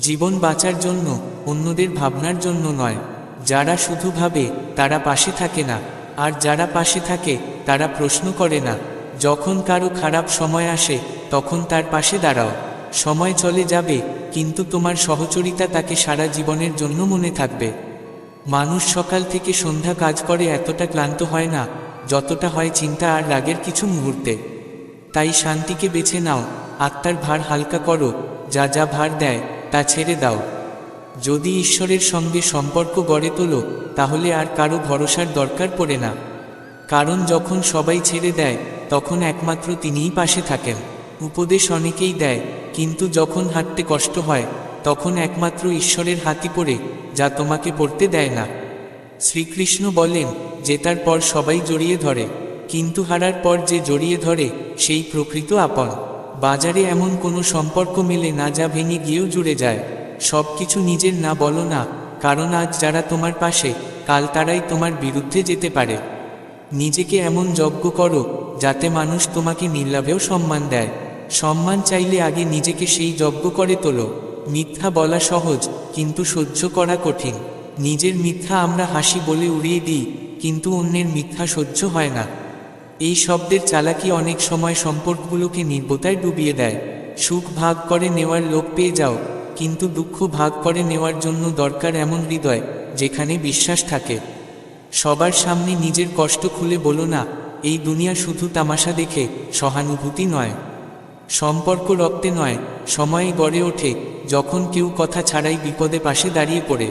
জীবন বাঁচার জন্য, অন্যদের ভাবনার জন্য নয়। যারা শুধু ভাবে তারা পাশে থাকে না, আর যারা পাশে থাকে তারা প্রশ্ন করে না। যখন কারো খারাপ সময় আসে তখন তার পাশে দাঁড়াও। সময় চলে যাবে, কিন্তু তোমার সহচরিতা তাকে সারা জীবনের জন্য মনে থাকবে। মানুষ সকাল থেকে সন্ধ্যা কাজ করে এতটা ক্লান্ত হয় না যতটা হয় চিন্তা আর রাগের কিছু মুহূর্তে। তাই শান্তিকে বেছে নাও, আত্মার ভার হালকা করো, যা যা ভার দেয় তা ছেড়ে দাও। যদি ঈশ্বরের সঙ্গে সম্পর্ক গড়ে তোলো তাহলে আর কারো ভরসার দরকার পড়ে না। কারণ যখন সবাই ছেড়ে দেয় তখন একমাত্র তিনিই পাশে থাকেন। উপদেশ অনেকেই দেয়, কিন্তু যখন হাঁটতে কষ্ট হয় তখন একমাত্র ঈশ্বরের হাতই পড়ে, যা তোমাকে পড়তে দেয় না। শ্রীকৃষ্ণ বলেন, জেতার পর সবাই জড়িয়ে ধরে, কিন্তু হারার পর যে জড়িয়ে ধরে সেই প্রকৃত আপন। বাজারে এমন কোনো সম্পর্ক মেলে না যা ভেঙে গিয়েও জুড়ে যায়। সব কিছু নিজের না বলো না, কারণ আজ যারা তোমার পাশে কাল তারাই তোমার বিরুদ্ধে যেতে পারে। নিজেকে এমন যজ্ঞ করো যাতে মানুষ তোমাকে নির্লাভেও সম্মান দেয়। সম্মান চাইলে আগে নিজেকে সেই যজ্ঞ করে তোলো। মিথ্যা বলা সহজ, কিন্তু সহ্য করা কঠিন। নিজের মিথ্যা আমরা হাসি বলে উড়িয়ে দিই, কিন্তু অন্যের মিথ্যা সহ্য হয় না। এই শব্দের চালাকি অনেক সময় সম্পর্কগুলোকে নির্বতায় ডুবিয়ে দেয়। সুখ ভাগ করে নেওয়ার লোভ পেয়ে যাও, কিন্তু দুঃখ ভাগ করে নেওয়ার জন্য দরকার এমন হৃদয় যেখানে বিশ্বাস থাকে। সবার সামনে নিজের কষ্ট খুলে বলো না, এই দুনিয়া শুধু তামাশা দেখে। সহানুভূতি নয়, সম্পর্ক রক্তে নয়, সময়ে গড়ে ওঠে যখন কেউ কথা ছাড়াই বিপদে পাশে দাঁড়িয়ে পড়ে।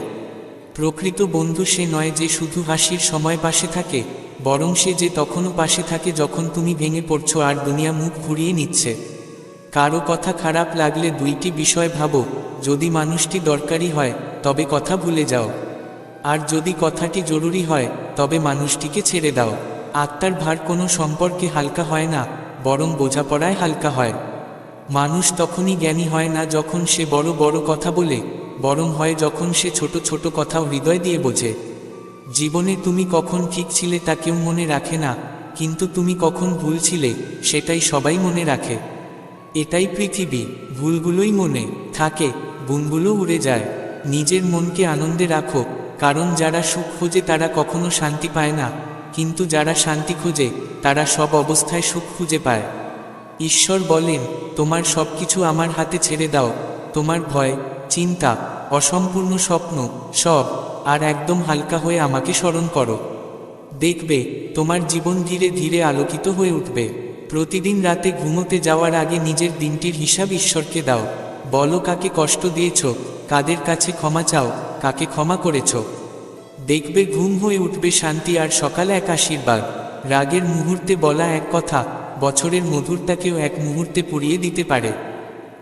প্রকৃত বন্ধু সে নয় যে শুধু হাসির সময় পাশে থাকে, বরং সে যে তখনও পাশে থাকে যখন তুমি ভেঙে পড়ছো আর দুনিয়া মুখ ঘুরিয়ে নিচ্ছে। কারো কথা খারাপ লাগলে দুইটি বিষয় ভাবো, যদি মানুষটি দরকারি হয় তবে কথা ভুলে যাও, আর যদি কথাটি জরুরি হয় তবে মানুষটিকে ছেড়ে দাও। আত্মার ভার কোনো সম্পর্কে হালকা হয় না, বরং বোঝাপড়ায় হালকা হয়। মানুষ তখনই জ্ঞানী হয় না যখন সে বড় বড় কথা বলে, বরং হয় যখন সে ছোট ছোট কথাও হৃদয় দিয়ে বোঝে। জীবনে তুমি কখন ঠিক ছিলে তা কেউ মনে রাখে না, কিন্তু তুমি কখন ভুল ছিলে সেটাই সবাই মনে রাখে। এটাই পৃথিবী, ভুলগুলোই মনে থাকে, গুণগুলো উড়ে যায়। নিজের মনকে আনন্দে রাখো, কারণ যারা সুখ খোঁজে তারা কখনো শান্তি পায় না, কিন্তু যারা শান্তি খোঁজে তারা সব অবস্থায় সুখ খুঁজে পায়। ঈশ্বর বলেন, তোমার সব কিছু আমার হাতে ছেড়ে দাও। তোমার ভয়, চিন্তা, অসম্পূর্ণ স্বপ্ন সব আর একদম হালকা হয়ে আমাকে স্মরণ করো। দেখবে তোমার জীবন ধীরে ধীরে আলোকিত হয়ে উঠবে। প্রতিদিন রাতে ঘুমোতে যাওয়ার আগে নিজের দিনটির হিসাব ঈশ্বরকে দাও। বলো কাকে কষ্ট দিয়েছ, কাদের কাছে ক্ষমা চাও, কাকে ক্ষমা করেছ। দেখবে ঘুম হয়ে উঠবে শান্তি, আর সকালে এক আশীর্বাদ। রাগের মুহূর্তে বলা এক কথা বছরের মধুরতাকেও এক মুহূর্তে পুড়িয়ে দিতে পারে।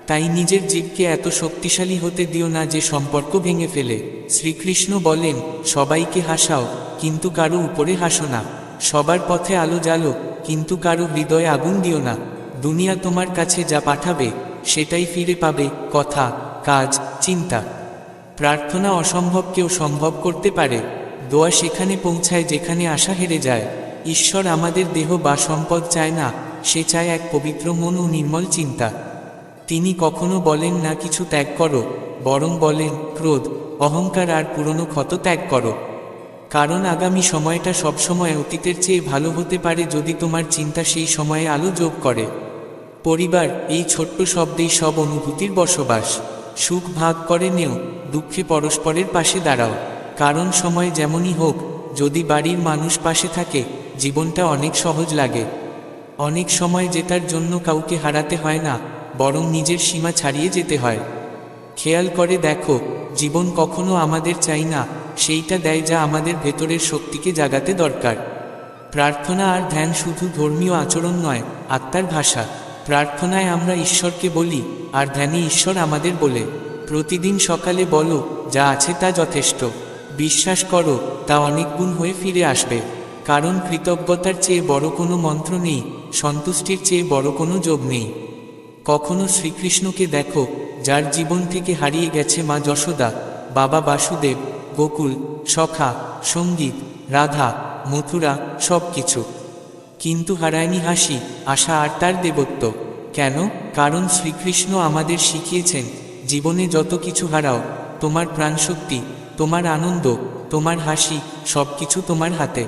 তাই নিজের জীবকে এত শক্তিশালী হতে দিও না যে সম্পর্ক ভেঙে ফেলে। শ্রীকৃষ্ণ বলেন, সবাইকে হাসাও, কিন্তু কারো উপরে হাসো না। সবার পথে আলো জ্বালো, কিন্তু কারো হৃদয়ে আগুন দিও না। দুনিয়া তোমার কাছে যা পাঠাবে সেটাই ফিরে পাবে, কথা, কাজ, চিন্তা। প্রার্থনা অসম্ভবকেও সম্ভব করতে পারে। দোয়া সেখানে পৌঁছায় যেখানে আশা হেরে যায়। ঈশ্বর আমাদের দেহ বা সম্পদ চায় না, সে চায় এক পবিত্র মন ও নির্মল চিন্তা। তিনি কখনো বলেন না কিছু ত্যাগ করো, বরং বলেন ক্রোধ, অহংকার আর পুরনো ক্ষত ত্যাগ করো। কারণ আগামী সময়টা সবসময় অতীতের চেয়ে ভালো হতে পারে যদি তোমার চিন্তা সেই সময়ে আলো যোগ করে। পরিবার, এই ছোট্ট শব্দেই সব অনুভূতির বসবাস। সুখ ভাগ করে নেও, দুঃখে পরস্পরের পাশে দাঁড়াও। কারণ সময় যেমনই হোক, যদি বাড়ির মানুষ পাশে থাকে, জীবনটা অনেক সহজ লাগে। অনেক সময় জেতার জন্য কাউকে হারাতে হয় না, বরং নিজের সীমা ছাড়িয়ে যেতে হয়। খেয়াল করে দেখো, জীবন কখনো আমাদের চাই না, সেইটা দেয় যা আমাদের ভেতরের শক্তিকে জাগাতে দরকার। প্রার্থনা আর ধ্যান শুধু ধর্মীয় আচরণ নয়, আত্মার ভাষা। প্রার্থনায় আমরা ঈশ্বরকে বলি, আর ধ্যানে ঈশ্বর আমাদের বলে। প্রতিদিন সকালে বলো, যা আছে তা যথেষ্ট। বিশ্বাস করো, তা অনেক গুণ হয়ে ফিরে আসবে। কারণ কৃতজ্ঞতার চেয়ে বড় কোনো মন্ত্র নেই, সন্তুষ্টির চেয়ে বড় কোনো যোগ নেই। কখনো শ্রীকৃষ্ণকে দেখো, যার জীবন থেকে হারিয়ে গেছে মা যশোদা, বাবা বাসুদেব, গোকুল, সখা, সঙ্গীত, রাধা, মথুরা, সব কিছু। কিন্তু হারায়নি হাসি, আশা আর তার দেবত্ব। কেন? কারণ শ্রীকৃষ্ণ আমাদের শিখিয়েছেন, জীবনে যত কিছু হারাও, তোমার প্রাণশক্তি, তোমার আনন্দ, তোমার হাসি, সব কিছু তোমার হাতে।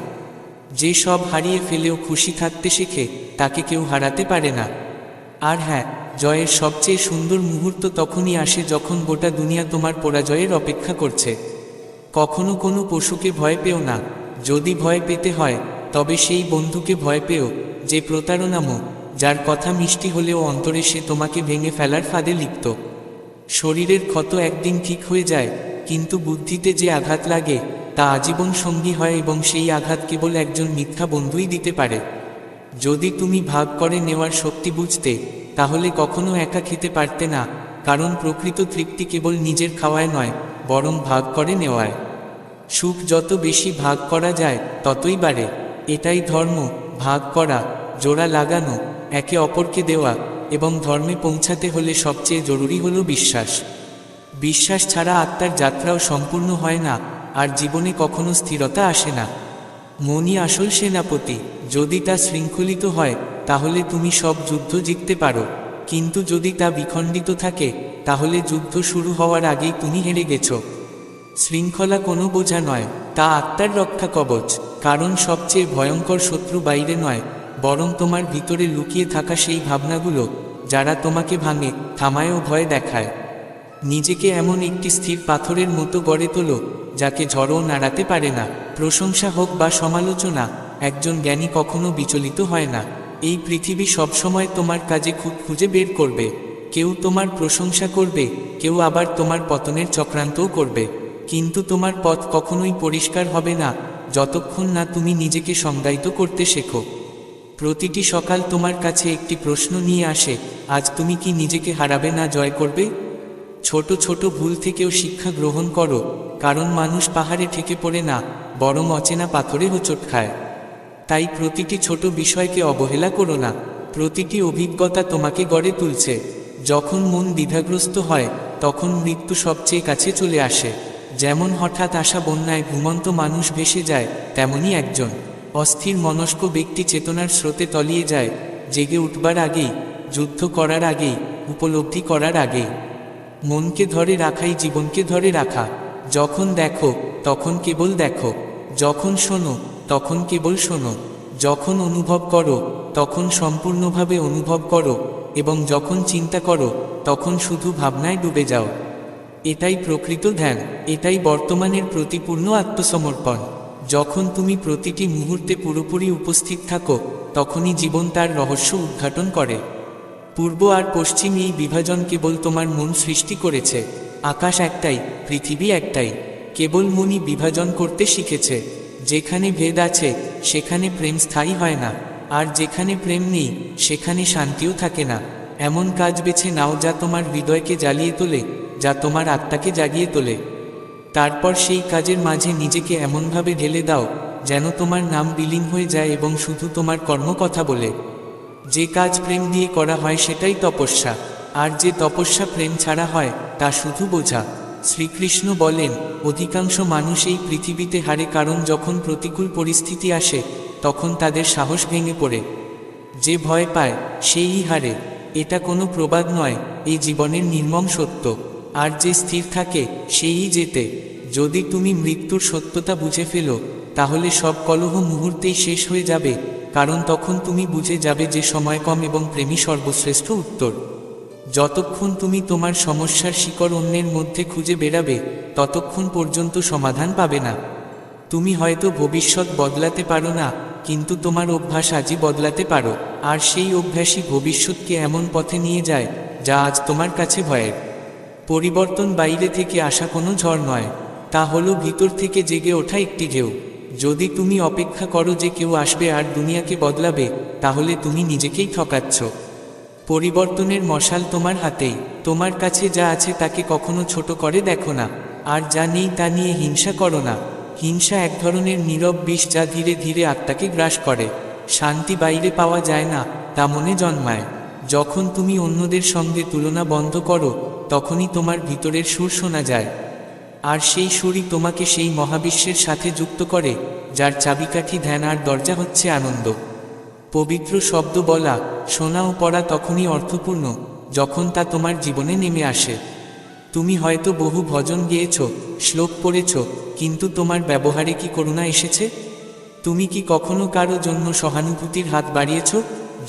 যে সব হারিয়ে ফেলেও খুশি থাকতে শেখে, তাকে কেউ হারাতে পারে না। আর হ্যাঁ, জয়ের সবচেয়ে সুন্দর মুহূর্ত তখনই আসে যখন গোটা দুনিয়া তোমার পরাজয়ের অপেক্ষা করছে। কখনো কোনো পশুকে ভয় পেও না, যদি ভয় পেতে হয় তবে সেই বন্ধুকে ভয় পেও, যে প্রতারণামো, যার কথা মিষ্টি হলেও অন্তরে সে তোমাকে ভেঙে ফেলার ফাঁদে লিপ্ত। শরীরের ক্ষত একদিন ঠিক হয়ে যায়, কিন্তু বুদ্ধিতে যে আঘাত লাগে তা আজীবন সঙ্গী হয়, এবং সেই আঘাত কেবল একজন মিথ্যা বন্ধুই দিতে পারে। যদি তুমি ভাগ করে নেওয়ার শক্তি বুঝতে, তাহলে কখনো একা খেতে পারতে না, কারণ প্রকৃত তৃপ্তি কেবল নিজের খাওয়ায় নয়, বরং ভাগ করে নেওয়ায়। সুখ যত বেশি ভাগ করা যায় ততই বাড়ে। এটাই ধর্ম, ভাগ করা, জোড়া লাগানো, একে অপরকে দেওয়া। এবং ধর্মে পৌঁছাতে হলে সবচেয়ে জরুরি হলো বিশ্বাস। বিশ্বাস ছাড়া আত্মার যাত্রাও সম্পূর্ণ হয় না, আর জীবনে কখনো স্থিরতা আসে না। মনই আসল সেনাপতি, যদি তা শৃঙ্খলিত হয় তাহলে তুমি সব যুদ্ধ জিততে পারো, কিন্তু যদি তা বিখণ্ডিত থাকে তাহলে যুদ্ধ শুরু হওয়ার আগেই তুমি হেরে গেছো। শৃঙ্খলা কোনো বোঝা নয়, তা আত্মার রক্ষা কবচ। কারণ সবচেয়ে ভয়ঙ্কর শত্রু বাইরে নয়, বরং তোমার ভিতরে লুকিয়ে থাকা সেই ভাবনাগুলো, যারা তোমাকে ভাঙে, থামায় ও ভয় দেখায়। নিজেকে এমন একটি স্থির পাথরের মতো গড়ে তোলো, যাকে ঝড়ও নাড়াতে পারে না। প্রশংসা হোক বা সমালোচনা, একজন জ্ঞানী কখনো বিচলিত হয় না। এই পৃথিবী সবসময় তোমার কাজে খুব খুঁজে বের করবে। কেউ তোমার প্রশংসা করবে, কেউ আবার তোমার পতনের চক্রান্তও করবে। কিন্তু তোমার পথ কখনোই পরিষ্কার হবে না, যতক্ষণ না তুমি নিজেকে সংজ্ঞায়িত করতে শেখো। প্রতিটি সকাল তোমার কাছে একটি প্রশ্ন নিয়ে আসে, আজ তুমি কি নিজেকে হারাবে না জয় করবে? ছোট ছোট ভুল থেকেও শিক্ষা গ্রহণ করো, কারণ মানুষ পাহাড়ে ঠেকে পড়ে না, বরং অচেনা পাথরে হোঁচট খায়। তাই প্রতিটি ছোট বিষয়কে অবহেলা করো না, প্রতিটি অভিজ্ঞতা তোমাকে গড়ে তুলছে। যখন মন দ্বিধাগ্রস্ত হয়, তখন মৃত্যু সবচেয়ে কাছে চলে আসে। যেমন হঠাৎ আসা বন্যায় ঘুমন্ত মানুষ ভেসে যায়, তেমনি একজন অস্থির মনস্ক ব্যক্তি চেতনার স্রোতে তলিয়ে যায়, জেগে উঠবার আগেই, যুদ্ধ করার আগেই, উপলব্ধি করার আগেই। মনকে ধরে রাখাই জীবনকে ধরে রাখা। যখন দেখো তখন কেবল দেখো, যখন শোনো তখন কেবল শোনো, যখন অনুভব করো তখন সম্পূর্ণভাবে অনুভব করো, এবং যখন চিন্তা করো তখন শুধু ভাবনায় ডুবে যাও। এটাই প্রকৃত ধ্যান, এটাই বর্তমানের প্রতিপূর্ণ আত্মসমর্পণ। যখন তুমি প্রতিটি মুহূর্তে পুরোপুরি উপস্থিত থাকো, তখনই জীবন তার রহস্য উদ্ঘাটন করে। পূর্ব আর পশ্চিম এই বিভাজন কেবল তোমার মন সৃষ্টি করেছে। আকাশ একটাই, পৃথিবী একটাই, কেবল মনই বিভাজন করতে শিখেছে। যেখানে ভেদ আছে সেখানে প্রেম স্থায়ী হয় না, আর যেখানে প্রেম নেই সেখানে শান্তিও থাকে না। এমন কাজ বেছে নাও যা তোমার হৃদয়কে জ্বালিয়ে তোলে, যা তোমার আত্মাকে জাগিয়ে তোলে। তারপর সেই কাজের মাঝে নিজেকে এমনভাবে ঢেলে দাও যেন তোমার নাম বিলীন হয়ে যায় এবং শুধু তোমার কর্ম কথা বলে। যে কাজ প্রেম দিয়ে করা হয় সেটাই তপস্যা, আর যে তপস্যা প্রেম ছাড়া হয় তা শুধু বোঝা। শ্রীকৃষ্ণ বলেন, অধিকাংশ মানুষ এই পৃথিবীতে হারে কারণ যখন প্রতিকূল পরিস্থিতি আসে তখন তাদের সাহস ভেঙে পড়ে। যে ভয় পায় সেই হারে। এটা কোনো প্রবাদ নয়, এই জীবনের নির্মম সত্য। আর যে স্থির থাকে সেই জেতে। যদি তুমি মৃত্যুর সত্যতা বুঝে ফেলো, তাহলে সব কলহ মুহূর্তেই শেষ হয়ে যাবে, কারণ তখন তুমি বুঝে যাবে যে সময় কম এবং প্রেমই সর্বশ্রেষ্ঠ উত্তর। যতক্ষণ তুমি তোমার সমস্যার শিকড় অন্যের মধ্যে খুঁজে বেড়াবে, ততক্ষণ পর্যন্ত সমাধান পাবে না। তুমি হয়তো ভবিষ্যৎ বদলাতে পারো না, কিন্তু তোমার অভ্যাস আজই বদলাতে পারো, আর সেই অভ্যাসই ভবিষ্যৎকে এমন পথে নিয়ে যায় যা আজ তোমার কাছে ভয়ের। পরিবর্তন বাইরে থেকে আসা কোনো ঝড় নয়, তা হলো ভিতর থেকে জেগে ওঠা একটি ঢেউ। যদি তুমি অপেক্ষা করো যে কেউ আসবে আর দুনিয়াকে বদলাবে, তাহলে তুমি নিজেকেই ঠকাচ্ছ। পরিবর্তনের মশাল তোমার হাতেই। তোমার কাছে যা আছে তাকে কখনো ছোট করে দেখো না, আর যা নেই তা নিয়ে হিংসা করো না। হিংসা এক ধরনের নীরব বিষ যা ধীরে ধীরে আত্মাকে গ্রাস করে। শান্তি বাইরে পাওয়া যায় না, তা মনে জন্মায়। যখন তুমি অন্যদের সঙ্গে তুলনা বন্ধ করো, তখনই তোমার ভিতরের সুর শোনা যায়, আর সেই সুরই তোমাকে সেই মহাবিশ্বের সাথে যুক্ত করে যার চাবিকাঠি ধ্যান আর দরজা হচ্ছে আনন্দ। পবিত্র শব্দ বলা, শোনা ও পড়া তখনই অর্থপূর্ণ যখন তা তোমার জীবনে নেমে আসে। তুমি হয়তো বহু ভজন গেয়েছ, শ্লোক পড়েছ, কিন্তু তোমার ব্যবহারে কি করুণা এসেছে? তুমি কি কখনো কারো জন্য সহানুভূতির হাত বাড়িয়েছ?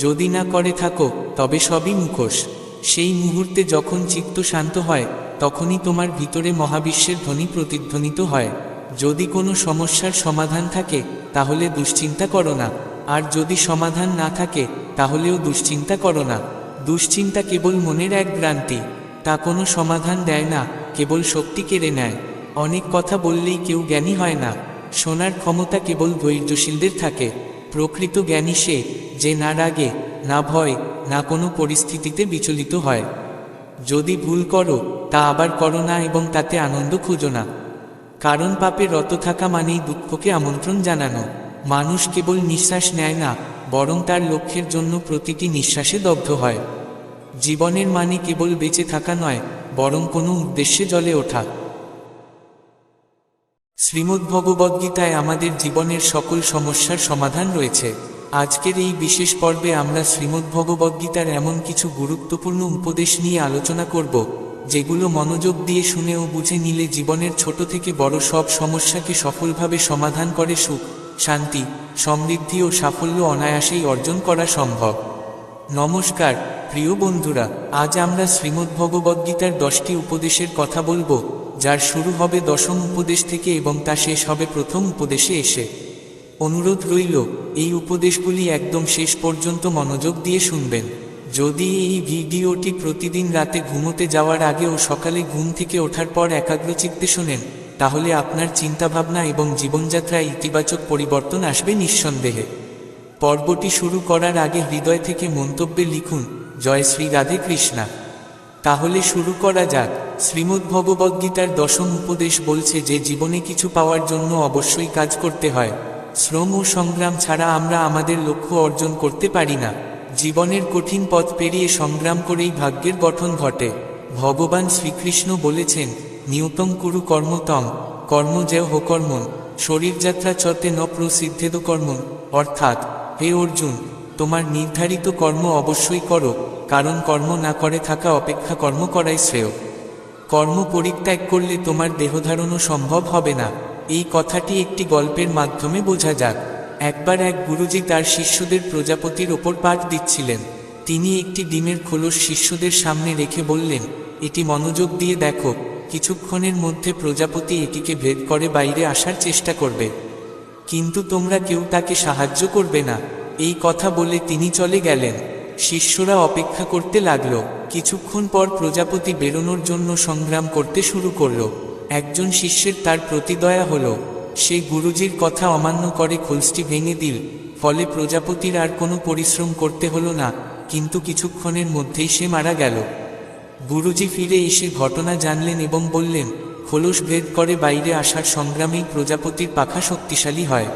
যদি না করে থাকো, তবে সবই মুখোশ। সেই মুহূর্তে যখন চিত্ত শান্ত হয়, তখনই তোমার ভিতরে মহাবিশ্বের ধ্বনি প্রতিধ্বনিত হয়। যদি কোনো সমস্যার সমাধান থাকে, তাহলে দুশ্চিন্তা করো না, আর যদি সমাধান না থাকে, তাহলেও দুশ্চিন্তা করো না। দুশ্চিন্তা কেবল মনের এক ভ্রান্তি, তা কোনো সমাধান দেয় না, কেবল শক্তি কেড়ে নেয়। অনেক কথা বললেই কেউ জ্ঞানী হয় না। শোনার ক্ষমতা কেবল ধৈর্যশীলদের থাকে। প্রকৃত জ্ঞানী সে, যে না রাগে, না ভয়, না কোনো পরিস্থিতিতে বিচলিত হয়। যদি ভুল করো, তা আবার করো না এবং তাতে আনন্দ খুঁজো না। কারণ পাপে রত থাকা মানেই দুঃখকে আমন্ত্রণ জানানো। মানুষ কেবল নিঃশ্বাস নেয় না, বরং তার লক্ষ্যের জন্য প্রতিটি নিঃশ্বাসে দগ্ধ হয়। জীবনের মানে কেবল বেঁচে থাকা নয়, বরং কোনো উদ্দেশ্যে জ্বলে ওঠা। শ্রীমদ্ভগবদ্গীতায় আমাদের জীবনের সকল সমস্যার সমাধান রয়েছে। আজকের এই বিশেষ পর্বে আমরা শ্রীমদ্ভগবদ্গীতার এমন কিছু গুরুত্বপূর্ণ উপদেশ নিয়ে আলোচনা করব, যেগুলো মনোযোগ দিয়ে শুনে ও বুঝে নিলে জীবনের ছোট থেকে বড় সব সমস্যাকে সফলভাবে সমাধান করে সুখ, শান্তি, সমৃদ্ধি ও সাফল্য অনায়াসেই অর্জন করা সম্ভব। নমস্কার প্রিয় বন্ধুরা, আজ আমরা শ্রীমদ্ভগবদ্গীতার 10টি উপদেশের কথা বলবো, যার শুরু হবে দশম উপদেশ থেকে এবং তা শেষ হবে প্রথম উপদেশে এসে। অনুরোধ রইল, এই উপদেশগুলি একদম শেষ পর্যন্ত মনোযোগ দিয়ে শুনবেন। যদি এই ভিডিওটি প্রতিদিন রাতে ঘুমোতে যাওয়ার আগে ও সকালে ঘুম থেকে ওঠার পর একাগ্রচিত্তে শোনেন, তাহলে আপনার চিন্তাভাবনা এবং জীবনযাত্রায় ইতিবাচক পরিবর্তন আসবে নিঃসন্দেহে। পর্বটি শুরু করার আগে হৃদয় থেকে মন্তব্যে লিখুন, জয় শ্রী রাধে কৃষ্ণা। তাহলে শুরু করা যাক। শ্রীমদ্ভগবদ্গীতার দশম উপদেশ বলছে যে জীবনে কিছু পাওয়ার জন্য অবশ্যই কাজ করতে হয়। শ্রম ও সংগ্রাম ছাড়া আমরা আমাদের লক্ষ্য অর্জন করতে পারি না। জীবনের কঠিন পথ পেরিয়ে সংগ্রাম করেই ভাগ্যের গঠন ঘটে। ভগবান শ্রীকৃষ্ণ বলেছেন, নিয়তং কুরু কর্মতং কর্মজেয় হোকর্মণ শরীরযাত্রা চতে ন প্রসিদ্ধেদ কর্মণ। অর্থাৎ, হে অর্জুন, তোমার নির্ধারিত কর্ম অবশ্যই করো, কারণ কর্ম না করে থাকা অপেক্ষা কর্ম করাই শ্রেয়। কর্ম পরিত্যাগ করলে তোমার দেহধারণও সম্ভব হবে না। এই কথাটি একটি গল্পের মাধ্যমে বোঝা যাক। একবার এক গুরুজি তার শিষ্যদের প্রজাপতির ওপর পাঠ দিচ্ছিলেন। তিনি একটি ডিমের খোলস শিষ্যদের সামনে রেখে বললেন, এটি মনোযোগ দিয়ে দেখো, কিছুক্ষণের মধ্যে প্রজাপতি এটিকে ভেদ করে বাইরে আসার চেষ্টা করবে, কিন্তু তোমরা কেউ তাকে সাহায্য করবে না। এই কথা বলে তিনি চলে গেলেন। শিষ্যরা অপেক্ষা করতে লাগলো। কিছুক্ষণ পর প্রজাপতি বেরোনোর জন্য সংগ্রাম করতে শুরু করলো। একজন শিষ্যের তার প্রতি দয়া হলো। সে গুরুজির কথা অমান্য করে খোলসটি ভেঙে দিল। ফলে প্রজাপতির আর কোনো পরিশ্রম করতে হলো না, কিন্তু কিছুক্ষণের মধ্যেই সে মারা গেল। গুরুজি ফিরে এসে ঘটনা জানলেন এবং বললেন, খোলস ভেদ করে বাইরে আসার সংগ্রামেই প্রজাপতির পাখা শক্তিশালী হয়।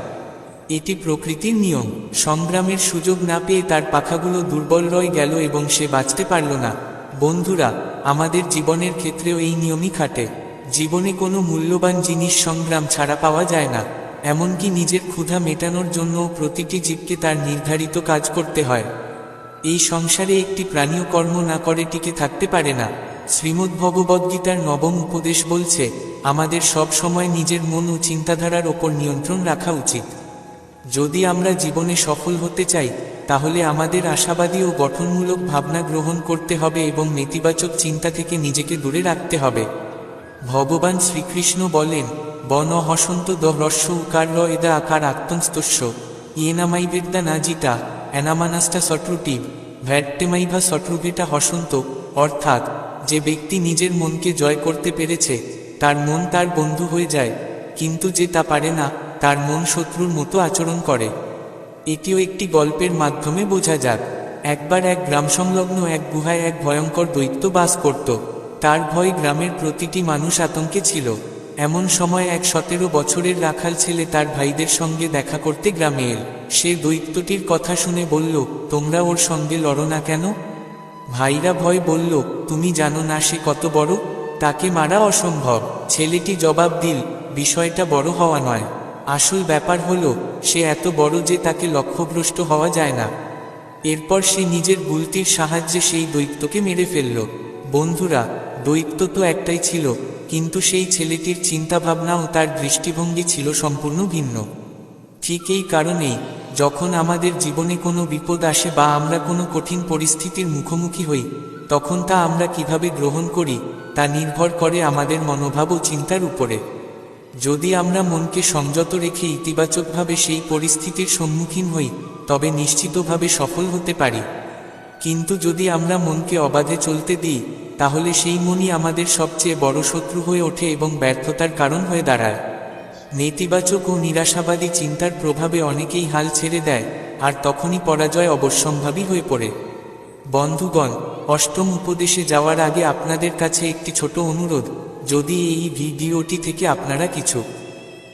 এটি প্রকৃতির নিয়ম। সংগ্রামের সুযোগ না পেয়ে তার পাখাগুলো দুর্বল রয়ে গেল এবং সে বাঁচতে পারল না। বন্ধুরা, আমাদের জীবনের ক্ষেত্রেও এই নিয়মই খাটে। জীবনে কোনো মূল্যবান জিনিস সংগ্রাম ছাড়া পাওয়া যায় না। এমনকি নিজের ক্ষুধা মেটানোর জন্যও প্রতিটি জীবকে তার নির্ধারিত কাজ করতে হয়। এই সংসারে একটি প্রাণীও কর্ম না করে টিকে থাকতে পারে না। শ্রীমদ্ভগবদ্গীতার নবম উপদেশ বলছে, আমাদের সব সময় নিজের মন ও চিন্তাধারার ওপর নিয়ন্ত্রণ রাখা উচিত। যদি আমরা জীবনে সফল হতে চাই, তাহলে আমাদের আশাবাদী ও গঠনমূলক ভাবনা গ্রহণ করতে হবে এবং নেতিবাচক চিন্তা থেকে নিজেকে দূরে রাখতে হবে। ভগবান শ্রীকৃষ্ণ বলেন, বন হসন্ত দ হ্রস্ব উকার র এদা আকার আত্মস্তস্য ইয়েনামাইবেদ্যা না জিতা অ্যানামানাস্টা সট্রুটিভ ভ্যাট্টেমাইভা সট্রুভেটা হসন্ত। অর্থাৎ, যে ব্যক্তি নিজের মনকে জয় করতে পেরেছে, তার মন তার বন্ধু হয়ে যায়, কিন্তু যে তা পারে না, তার মন শত্রুর মতো আচরণ করে। এটিও একটি গল্পের মাধ্যমে বোঝা যাক। একবার এক গ্রাম সংলগ্ন এক গুহায় এক ভয়ঙ্কর দৈত্য বাস করত। তার ভয়ে গ্রামের প্রতিটি মানুষ আতঙ্কে ছিল। এমন সময় এক 17 বছরের রাখাল ছেলে তার ভাইদের সঙ্গে দেখা করতে গ্রামে এল। সে দৈত্যটির কথা শুনে বলল, তোমরা ওর সঙ্গে লড়ো না কেন? ভাইরা ভয় বলল, তুমি জানো না সে কত বড়, তাকে মারা অসম্ভব। ছেলেটি জবাব দিল, বিষয়টা বড় হওয়া নয়, আসল ব্যাপার হলো সে এত বড় যে তাকে লক্ষ্যভ্রষ্ট হওয়া যায় না। এরপর সে নিজের বুলটির সাহায্যে সেই দৈত্যকে মেরে ফেলল। বন্ধুরা, দৈত্য তো একটাই ছিল, কিন্তু সেই ছেলেটির চিন্তাভাবনা ও তার দৃষ্টিভঙ্গি ছিল সম্পূর্ণ ভিন্ন। ঠিক এই কারণেই যখন আমাদের জীবনে কোনো বিপদ আসে বা আমরা কোনো কঠিন পরিস্থিতির মুখোমুখি হই, তখন তা আমরা কিভাবে গ্রহণ করি তা নির্ভর করে আমাদের মনোভাব ও চিন্তার উপরে। যদি আমরা মনকে সংযত রেখে ইতিবাচকভাবে সেই পরিস্থিতির সম্মুখীন হই, তবে নিশ্চিতভাবে সফল হতে পারি। কিন্তু যদি আমরা মনকে অবাধে চলতে দিই, তাহলে সেই মনই আমাদের সবচেয়ে বড় শত্রু হয়ে ওঠে এবং ব্যর্থতার কারণ হয়ে দাঁড়ায়। নেতিবাচক ও নিরাশাবাদী চিন্তার প্রভাবে অনেকেই হাল ছেড়ে দেয়, আর তখনই পরাজয় অবশ্যম্ভাবী হয়ে পড়ে। বন্ধুগণ, অষ্টম উপদেশে যাওয়ার আগে আপনাদের কাছে একটি ছোট অনুরোধ। যদি এই ভিডিওটি থেকে আপনারা কিছু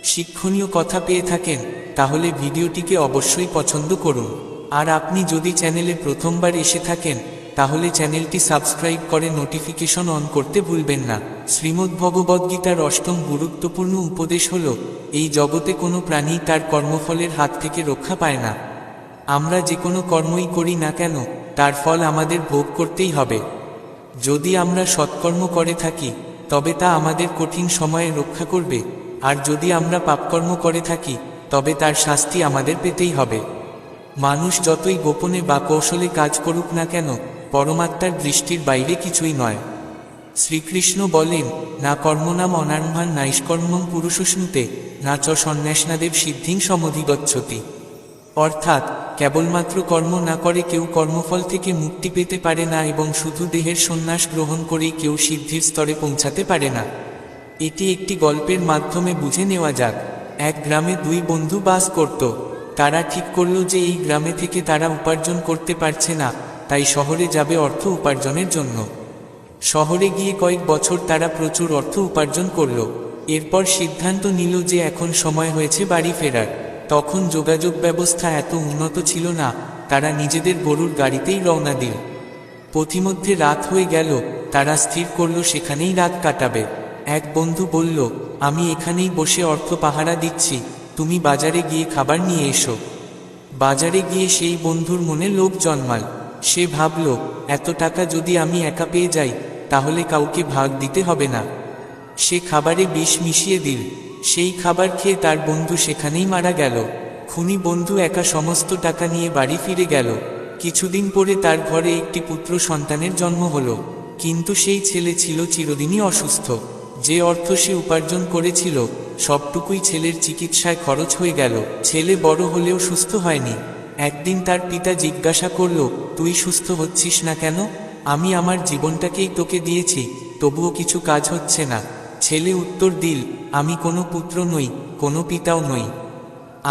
শিক্ষণীয় কথা পেয়ে থাকেন, তাহলে ভিডিওটিকে অবশ্যই পছন্দ করুন। আর আপনি যদি চ্যানেলে প্রথমবার এসে থাকেন, তাহলে চ্যানেলটি সাবস্ক্রাইব করে নোটিফিকেশন অন করতে ভুলবেন না। শ্রীমদ্ভগবদ্গীতার অষ্টম গুরুত্বপূর্ণ উপদেশ হল, এই জগতে কোনো প্রাণী তার কর্মফলের হাত থেকে রক্ষা পায় না। আমরা যে কোনো কর্মই করি না কেন, তার ফল আমাদের ভোগ করতেই হবে। যদি আমরা সৎকর্ম করে থাকি, তবে তা আমাদের কঠিন সময়ে রক্ষা করবে, আর যদি আমরা পাপকর্ম করে থাকি, তবে তার শাস্তি আমাদের পেতেই হবে। মানুষ যতই গোপনে বা কৌশলে কাজ করুক না কেন, পরমাত্মার দৃষ্টির বাইরে কিছুই নয়। শ্রীকৃষ্ণ বলেন, না কর্মনাম অনারম্ভান নাইষ্কর্মং পুরুষস্নুতে না চ সন্ন্যাসনাদেব সিদ্ধিং সমধিগচ্ছতি। অর্থাৎ, কেবলমাত্র কর্ম না করে কেউ কর্মফল থেকে মুক্তি পেতে পারে না, এবং শুধু দেহের সন্ন্যাস গ্রহণ করেই কেউ সিদ্ধির স্তরে পৌঁছাতে পারে না। এটি একটি গল্পের মাধ্যমে বুঝে নেওয়া যাক। এক গ্রামে দুই বন্ধু বাস করত। তারা ঠিক করল যে এই গ্রামে থেকে তারা উপার্জন করতে পারছে না, তাই শহরে যাবে অর্থ উপার্জনের জন্য। শহরে গিয়ে কয়েক বছর তারা প্রচুর অর্থ উপার্জন করল। এরপর সিদ্ধান্ত নিল যে এখন সময় হয়েছে বাড়ি ফেরার। তখন যোগাযোগ ব্যবস্থা এত উন্নত ছিল না, তারা নিজেদের গরুর গাড়িতেই রওনা দিল। পথিমধ্যে রাত হয়ে গেল। তারা স্থির করল সেখানেই রাত কাটাবে। এক বন্ধু বলল, আমি এখানেই বসে অর্থ পাহারা দিচ্ছি, তুমি বাজারে গিয়ে খাবার নিয়ে এসো। বাজারে গিয়ে সেই বন্ধুর মনে লোভ জন্মাল। সে ভাবল, এত টাকা যদি আমি একা পেয়ে যাই, তাহলে কাউকে ভাগ দিতে হবে না। সে খাবারে বিষ মিশিয়ে দিল। সেই খাবার খেয়ে তার বন্ধু সেখানেই মারা গেল। খুনি বন্ধু একা সমস্ত টাকা নিয়ে বাড়ি ফিরে গেল। কিছুদিন পরে তার ঘরে একটি পুত্র সন্তানের জন্ম হলো, কিন্তু সেই ছেলে ছিল চিরদিনই অসুস্থ। যে অর্থ সে উপার্জন করেছিল, সবটুকুই ছেলের চিকিৎসায় খরচ হয়ে গেল। ছেলে বড় হলেও সুস্থ হয়নি। একদিন তার পিতা জিজ্ঞাসা করল, তুই সুস্থ হচ্ছিস না কেন? আমি আমার জীবনটাকেই তোকে দিয়েছি, তবুও কিছু কাজ হচ্ছে না। ছেলে উত্তর দিল, আমি কোনো পুত্র নই, কোনো পিতাও নই।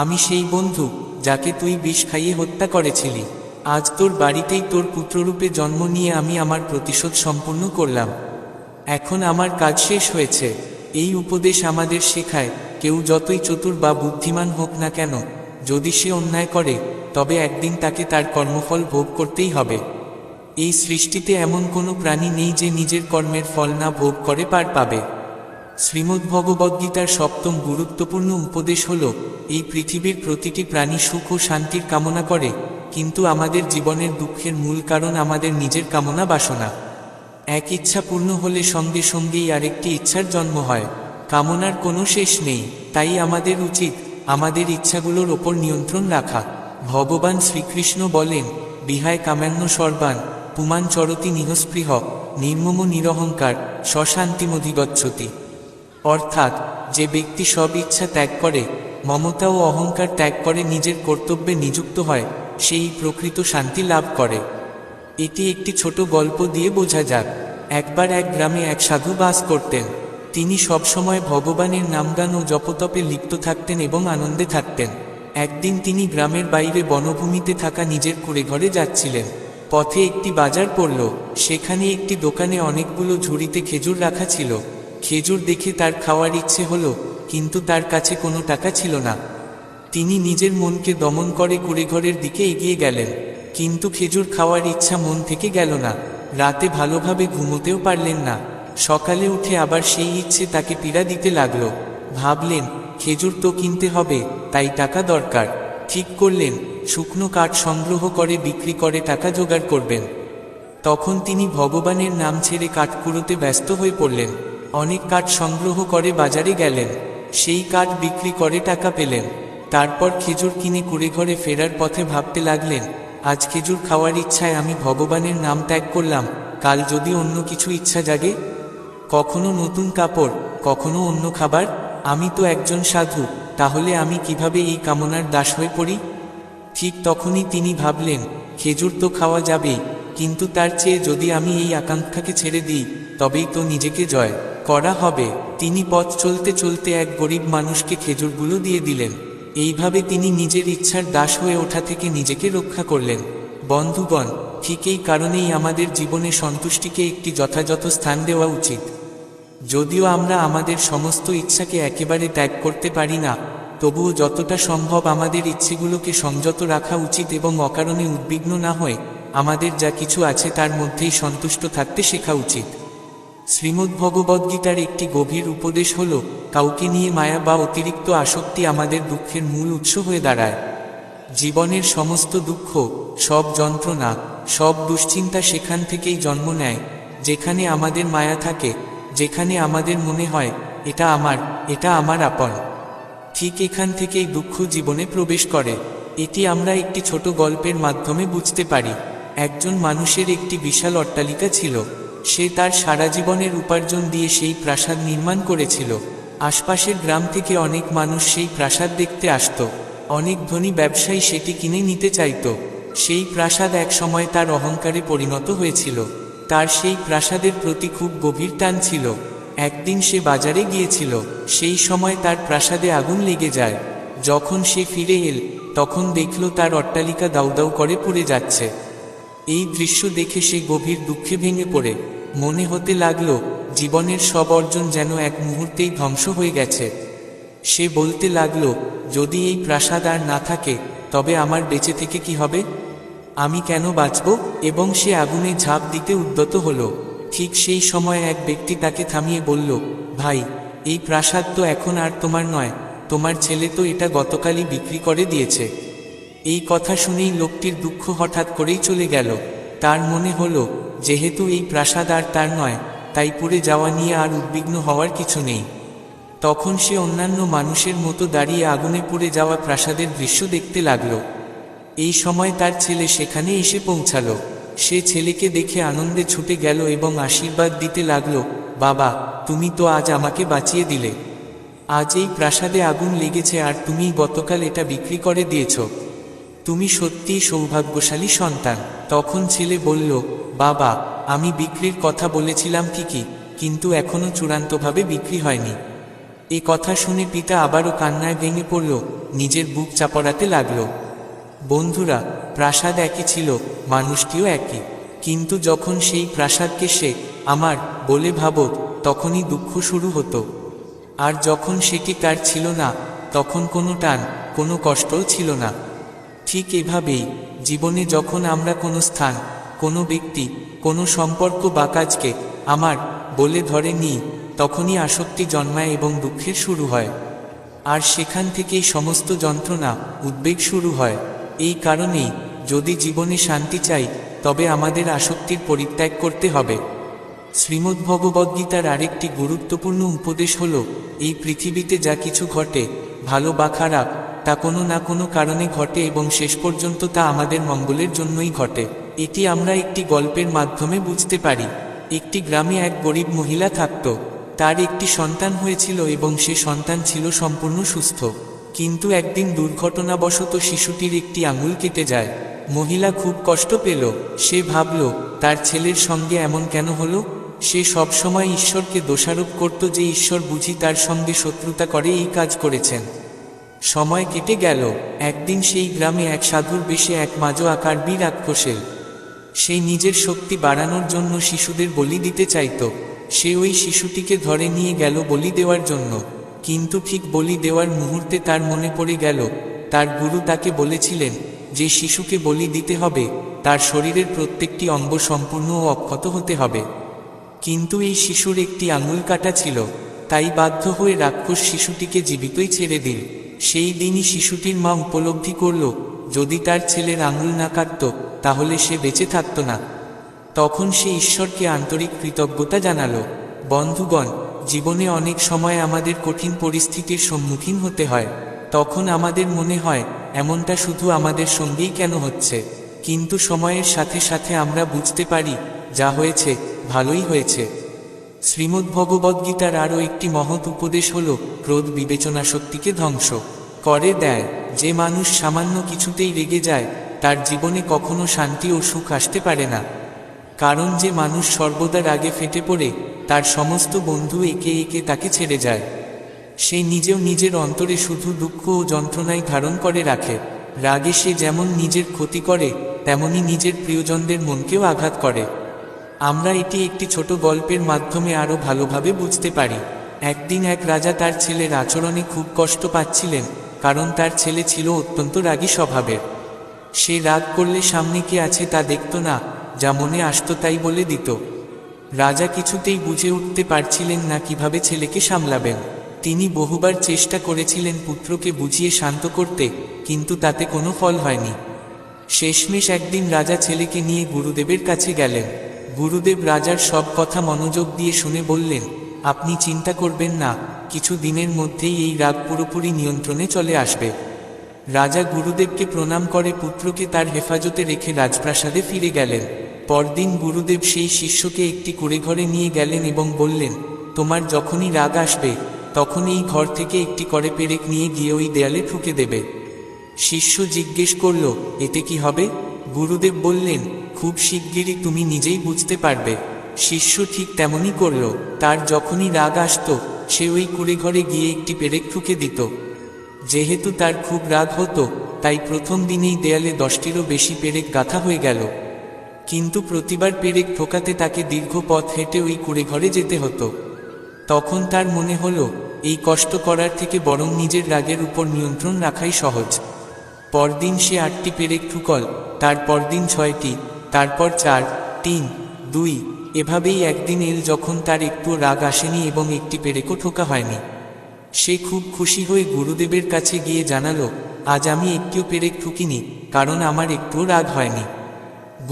আমি সেই বন্ধু যাকে তুই বিষ খাইয়ে হত্যা করেছিলি। আজ তোর বাড়িতেই তোর পুত্ররূপে জন্ম নিয়ে আমি আমার প্রতিশোধ সম্পূর্ণ করলাম। এখন আমার কাজ শেষ হয়েছে। এই উপদেশ আমাদের শেখায়, কেউ যতই চতুর বা বুদ্ধিমান হোক না কেন, যদি সে অন্যায় করে, তবে একদিন তাকে তার কর্মফল ভোগ করতেই হবে। এই সৃষ্টিতে এমন কোনো প্রাণী নেই যে নিজের কর্মের ফল না ভোগ করে পার পাবে। শ্রীমদ্ভগবদ্গীতার সপ্তম গুরুত্বপূর্ণ উপদেশ হল, এই পৃথিবীর প্রতিটি প্রাণী সুখ ও শান্তির কামনা করে, কিন্তু আমাদের জীবনের দুঃখের মূল কারণ আমাদের নিজের কামনা বাসনা। এক ইচ্ছা পূর্ণ হলে সঙ্গে সঙ্গেই আরেকটি ইচ্ছার জন্ম হয়। কামনার কোনো শেষ নেই। তাই আমাদের উচিত আমাদের ইচ্ছাগুলোর ওপর নিয়ন্ত্রণ রাখা। ভগবান শ্রীকৃষ্ণ বলেন, বিহায় কামান্য সর্বান পুমান চরতি নিহস্পৃহ নির্মম নিরহংকার স্বশান্তিমধিগচ্ছতি। অর্থাৎ যে ব্যক্তি সব ইচ্ছা ত্যাগ করে, মমতা ও অহংকার ত্যাগ করে নিজের কর্তব্যে নিযুক্ত হয়, সেই প্রকৃত শান্তি লাভ করে। এটি একটি ছোট গল্প দিয়ে বোঝা যাক। একবার এক গ্রামে এক সাধু বাস করতেন। তিনি সবসময় ভগবানের নামগান ও জপতপে লিপ্ত থাকতেন এবং আনন্দে থাকতেন। একদিন তিনি গ্রামের বাইরে বনভূমিতে থাকা নিজের কুঁড়েঘরে যাচ্ছিলেন। পথে একটি বাজার পড়ল। সেখানে একটি দোকানে অনেকগুলো ঝুড়িতে খেজুর রাখা ছিল। খেজুর দেখে তার খাওয়ার ইচ্ছে হলো, কিন্তু তার কাছে কোনো টাকা ছিল না। তিনি নিজের মনকে দমন করে কুঁড়েঘরের দিকে এগিয়ে গেলেন, কিন্তু খেজুর খাওয়ার ইচ্ছা মন থেকে গেল না। রাতে ভালোভাবে ঘুমোতেও পারলেন না। সকালে উঠে আবার সেই ইচ্ছে তাকে পীড়া দিতে লাগলো। ভাবলেন, খেজুর তো কিনতে হবে, তাই টাকা দরকার। ঠিক করলেন, শুকনো কাঠ সংগ্রহ করে বিক্রি করে টাকা জোগাড় করবেন। তখন তিনি ভগবানের নাম ছেড়ে কাঠ কুড়োতে ব্যস্ত হয়ে পড়লেন। অনেক কাঠ সংগ্রহ করে বাজারে গেলেন। সেই কাঠ বিক্রি করে টাকা পেলেন। তারপর খেজুর কিনে কুঁড়েঘরে ফেরার পথে ভাবতে লাগলেন, আজ খেজুর খাওয়ার ইচ্ছায় আমি ভগবানের নাম ত্যাগ করলাম, কাল যদি অন্য কিছু ইচ্ছা জাগে, কখনো নতুন কাপড়, কখনো অন্য খাবার। আমি তো একজন সাধু, তাহলে আমি কিভাবে এই কামনার দাস হয়ে পড়ি? ঠিক তখনই তিনি ভাবলেন, খেজুর তো খাওয়া যাবেই, কিন্তু তার চেয়ে যদি আমি এই আকাঙ্ক্ষাকে ছেড়ে দিই, তবেই তো নিজেকে জয় করা হবে। তিনি পথ চলতে চলতে এক গরিব মানুষকে খেজুরগুলো দিয়ে দিলেন। এইভাবে তিনি নিজের ইচ্ছার দাস হয়ে ওঠা থেকে নিজেকে রক্ষা করলেন। বন্ধুগণ, ঠিক এই কারণেই আমাদের জীবনে সন্তুষ্টিকে একটি যথাযথ স্থান দেওয়া উচিত। যদিও আমরা আমাদের সমস্ত ইচ্ছাকে একেবারে ত্যাগ করতে পারি না, তবুও যতটা সম্ভব আমাদের ইচ্ছেগুলোকে সংযত রাখা উচিত এবং অকারণে উদ্বিগ্ন না হয়ে আমাদের যা কিছু আছে তার মধ্যেই সন্তুষ্ট থাকতে শেখা উচিত। শ্রীমদ্ভগবদ্গীতার একটি গভীর উপদেশ হল, কাউকে নিয়ে মায়া বা অতিরিক্ত আসক্তি আমাদের দুঃখের মূল উৎস হয়ে দাঁড়ায়। জীবনের সমস্ত দুঃখ, সব যন্ত্রণা, সব দুশ্চিন্তা সেখান থেকেই জন্ম নেয়, যেখানে আমাদের মায়া থাকে, যেখানে আমাদের মনে হয় এটা আমার আপন। ঠিক এখান থেকেই দুঃখ জীবনে প্রবেশ করে। এটি আমরা একটি ছোট গল্পের মাধ্যমে বুঝতে পারি। একজন মানুষের একটি বিশাল অট্টালিকা ছিল। সে তার সারা জীবনের উপার্জন দিয়ে সেই প্রাসাদ নির্মাণ করেছিল। আশপাশের গ্রাম থেকে অনেক মানুষ সেই প্রাসাদ দেখতে আসত। অনেক ধনী ব্যবসায়ী সেটি কিনে নিতে চাইত। সেই প্রাসাদ এক সময় তার অহংকারে পরিণত হয়েছিল। তার সেই প্রাসাদের প্রতি খুব গভীর টান ছিল। একদিন সে বাজারে গিয়েছিল। সেই সময় তার প্রাসাদে আগুন লেগে যায়। যখন সে ফিরে এল, তখন দেখল তার অট্টালিকা দাউ দাউ করে পুড়ে যাচ্ছে। এই দৃশ্য দেখে সে গভীর দুঃখে ভেঙে পড়ে। মনে হতে লাগলো, জীবনের সব অর্জন যেন এক মুহূর্তেই ধ্বংস হয়ে গেছে। সে বলতে লাগলো, যদি এই প্রাসাদ আর না থাকে, তবে আমার বেঁচে থেকে কি হবে? আমি কেন বাঁচব? এবং সে আগুনে ঝাঁপ দিতে উদ্যত হলো। ঠিক সেই সময় এক ব্যক্তি তাকে থামিয়ে বলল, ভাই, এই প্রাসাদ তো এখন আর তোমার নয়, তোমার ছেলে তো এটা গতকালই বিক্রি করে দিয়েছে। এই কথা শুনেই লোকটির দুঃখ হঠাৎ করেই চলে গেল। তার মনে হলো, যেহেতু এই প্রাসাদ আর তার নয়, তাই পুড়ে যাওয়া নিয়ে আর উদ্বিগ্ন হওয়ার কিছু নেই। তখন সে অন্যান্য মানুষের মতো দাঁড়িয়ে আগুনে পুড়ে যাওয়া প্রাসাদের দৃশ্য দেখতে লাগলো। এই সময় তার ছেলে সেখানে এসে পৌঁছালো। সে ছেলেকে দেখে আনন্দে ছুটে গেল এবং আশীর্বাদ দিতে লাগলো, বাবা, তুমি তো আজ আমাকে বাঁচিয়ে দিলে। আজ এই প্রাসাদে আগুন লেগেছে আর তুমি গতকাল এটা বিক্রি করে দিয়েছ। তুমি সত্যিই সৌভাগ্যশালী সন্তান। তখন ছেলে বলল, বাবা, আমি বিক্রির কথা বলেছিলাম ঠিকই, কিন্তু এখনো চূড়ান্তভাবে বিক্রি হয়নি। এ কথা শুনে পিতা আবারও কান্নায় ভেঙে পড়ল, নিজের বুক চাপড়াতে লাগল। বন্ধুরা, প্রাসাদ একই ছিল, মানুষটিও একই, কিন্তু যখন সেই প্রাসাদকে সে আমার বলে ভাবত, তখনই দুঃখ শুরু হতো। আর যখন সেটি তার ছিল না, তখন কোনো টান, কোনো কষ্টও ছিল না। ঠিক এভাবেই জীবনে যখন আমরা কোনো স্থান, কোনো ব্যক্তি, কোনো সম্পর্ক বা কাজকে আমার বলে ধরে নিই, তখনই আসক্তি জন্মায় এবং দুঃখের শুরু হয়। আর সেখান থেকেই সমস্ত যন্ত্রণা, উদ্বেগ শুরু হয়। এই কারণেই যদি জীবনে শান্তি চাই, তবে আমাদের আসক্তির পরিত্যাগ করতে হবে। শ্রীমদ্ভগবদ্গীতার আরেকটি গুরুত্বপূর্ণ উপদেশ হল, এই পৃথিবীতে যা কিছু ঘটে, ভালো বা খারাপ তা কোনো না কোনো কারণে ঘটে এবং শেষ পর্যন্ত তা আমাদের মঙ্গলের জন্যই ঘটে। এটি আমরা একটি গল্পের মাধ্যমে বুঝতে পারি। একটি গ্রামে এক গরিব মহিলা থাকত। তার একটি সন্তান হয়েছিল এবং সে সন্তান ছিল সম্পূর্ণ সুস্থ। কিন্তু একদিন দুর্ঘটনাবশত শিশুটির একটি আঙুল কেটে যায়। মহিলা খুব কষ্ট পেল। সে ভাবল, তার ছেলের সঙ্গে এমন কেন হলো? সে সবসময় ঈশ্বরকে দোষারোপ করত যে ঈশ্বর বুঝি তার সঙ্গে শত্রুতা করে এই কাজ করেছেন। সময় কেটে গেল। একদিন সেই গ্রামে এক সাধুর বেশে এক মাঝো আকার রাক্ষসের। সে নিজের শক্তি বাড়ানোর জন্য শিশুদের বলি দিতে চাইত। সে ওই শিশুটিকে ধরে নিয়ে গেল বলি দেওয়ার জন্য। কিন্তু ঠিক বলি দেওয়ার মুহূর্তে তার মনে পড়ে গেল, তার গুরু তাকে বলেছিলেন যে শিশুকে বলি দিতে হবে তার শরীরের প্রত্যেকটি অঙ্গ সম্পূর্ণ ও অক্ষত হতে হবে। কিন্তু এই শিশুর একটি আঙুল কাটা ছিল। তাই বাধ্য হয়ে রাক্ষস শিশুটিকে জীবিতই ছেড়ে দিল। সেই দিনই শিশুটির মা উপলব্ধি করল, যদি তার ছেলের আঙুল না কাটত তাহলে সে বেঁচে থাকত না। তখন সে ঈশ্বরকে আন্তরিক কৃতজ্ঞতা জানালো। বন্ধুগণ, জীবনে অনেক সময় আমাদের কঠিন পরিস্থিতির সম্মুখীন হতে হয়। তখন আমাদের মনে হয় এমনটা শুধু আমাদের সঙ্গেই কেন হচ্ছে। কিন্তু সময়ের সাথে সাথে আমরা বুঝতে পারি যা হয়েছে ভালোই হয়েছে। শ্রীমদ্ভগবদ্গীতার আরও একটি মহৎ উপদেশ হল, ক্রোধ বিবেচনা শক্তিকে ধ্বংস করে দেয়। যে মানুষ সামান্য কিছুতেই রেগে যায় তার জীবনে কখনো শান্তি ও সুখ আসতে পারে না। কারণ যে মানুষ সর্বদা রাগে ফেটে পড়ে তার সমস্ত বন্ধু একে একে তাকে ছেড়ে যায়। সে নিজেও নিজের অন্তরে শুধু দুঃখ ও যন্ত্রণাই ধারণ করে রাখে। রাগে সে যেমন নিজের ক্ষতি করে তেমনি নিজের প্রিয়জনদের মনকেও আঘাত করে। আমরা এটি একটি ছোট গল্পের মাধ্যমে আরও ভালোভাবে বুঝতে পারি। একদিন এক রাজা তার ছেলের আচরণে খুব কষ্ট পাচ্ছিলেন, কারণ তার ছেলে ছিল অত্যন্ত রাগী স্বভাবের। সে রাগ করলে সামনে কে আছে তা দেখত না, যা মনে আসত তাই বলে দিত। রাজা কিছুতেই বুঝে উঠতে পারছিলেন না কিভাবে ছেলেকে সামলাবেন। তিনি বহুবার চেষ্টা করেছিলেন পুত্রকে বুঝিয়ে শান্ত করতে, কিন্তু তাতে কোনো ফল হয়নি। শেষমেশ একদিন রাজা ছেলেকে নিয়ে গুরুদেবের কাছে গেলেন। গুরুদেব রাজার সব কথা মনোযোগ দিয়ে শুনে বললেন, আপনি চিন্তা করবেন না, কিছু দিনের মধ্যেই এই রাগ পুরোপুরি নিয়ন্ত্রণে চলে আসবে। রাজা গুরুদেবকে প্রণাম করে পুত্রকে তার হেফাজতে রেখে রাজপ্রাসাদে ফিরে গেলেন। পরদিন গুরুদেব সেই শিষ্যকে একটি কুঁড়েঘরে নিয়ে গেলেন এবং বললেন, তোমার যখনই রাগ আসবে তখন এই ঘর থেকে একটি করে পেরেক নিয়ে গিয়ে ওই দেয়ালে ঠুকে দেবে। শিষ্য জিজ্ঞেস করল, এতে কি হবে? গুরুদেব বললেন, খুব শিগগিরই তুমি নিজেই বুঝতে পারবে। শিষ্য ঠিক তেমনই করল। তার যখনই রাগ আসত সে ওই কুঁড়েঘরে গিয়ে একটি পেরেক ঠুকে দিত। যেহেতু তার খুব রাগ হতো তাই প্রথম দিনেই দেয়ালে 10টিরও বেশি পেরেক গাঁথা হয়ে গেল। কিন্তু প্রতিবার পেরেক ঠোকাতে তাকে দীর্ঘ পথ হেঁটে ওই কুঁড়েঘরে যেতে হতো। তখন তার মনে হলো, এই কষ্ট করার থেকে বরং নিজের রাগের উপর নিয়ন্ত্রণ রাখাই সহজ। পরদিন সে 8টি পেরেক ঠুকল, তার পরদিন 6টি, তারপর 4, 3, 2, এভাবেই একদিন এল যখন তার একটুও রাগ আসেনি এবং একটি পেরেকও ঠোকা হয়নি। সে খুব খুশি হয়ে গুরুদেবের কাছে গিয়ে জানালো, আজ আমি একটিও পেরেক ঠুকিনি, কারণ আমার একটুও রাগ হয়নি।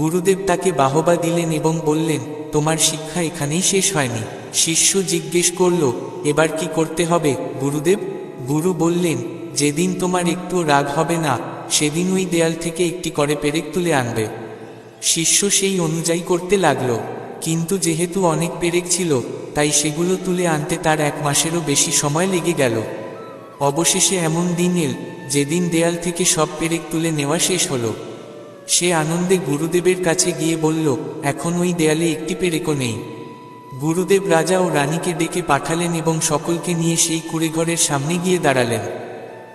গুরুদেব তাকে বাহবা দিলেন এবং বললেন, তোমার শিক্ষা এখানেই শেষ হয়নি। শিষ্য জিজ্ঞেস করল, এবার কি করতে হবে গুরুদেব? গুরু বললেন, যেদিন তোমার একটুও রাগ হবে না সেদিন ওই দেয়াল থেকে একটি করে পেরেক তুলে আনবে। শিষ্য সেই অনুযায়ী করতে লাগলো। কিন্তু যেহেতু অনেক পেরেক ছিল তাই সেগুলো তুলে আনতে তার 1 মাসেরও বেশি সময় লেগে গেল। অবশেষে এমন দিন এল যেদিন দেয়াল থেকে সব পেরেক তুলে নেওয়া শেষ হলো। সে আনন্দে গুরুদেবের কাছে গিয়ে বলল, এখন ওই দেয়ালে একটি পেরেকও নেই। গুরুদেব রাজা ও রানীকে ডেকে পাঠালেন এবং সকলকে নিয়ে সেই কুঁড়েঘরের সামনে গিয়ে দাঁড়ালেন।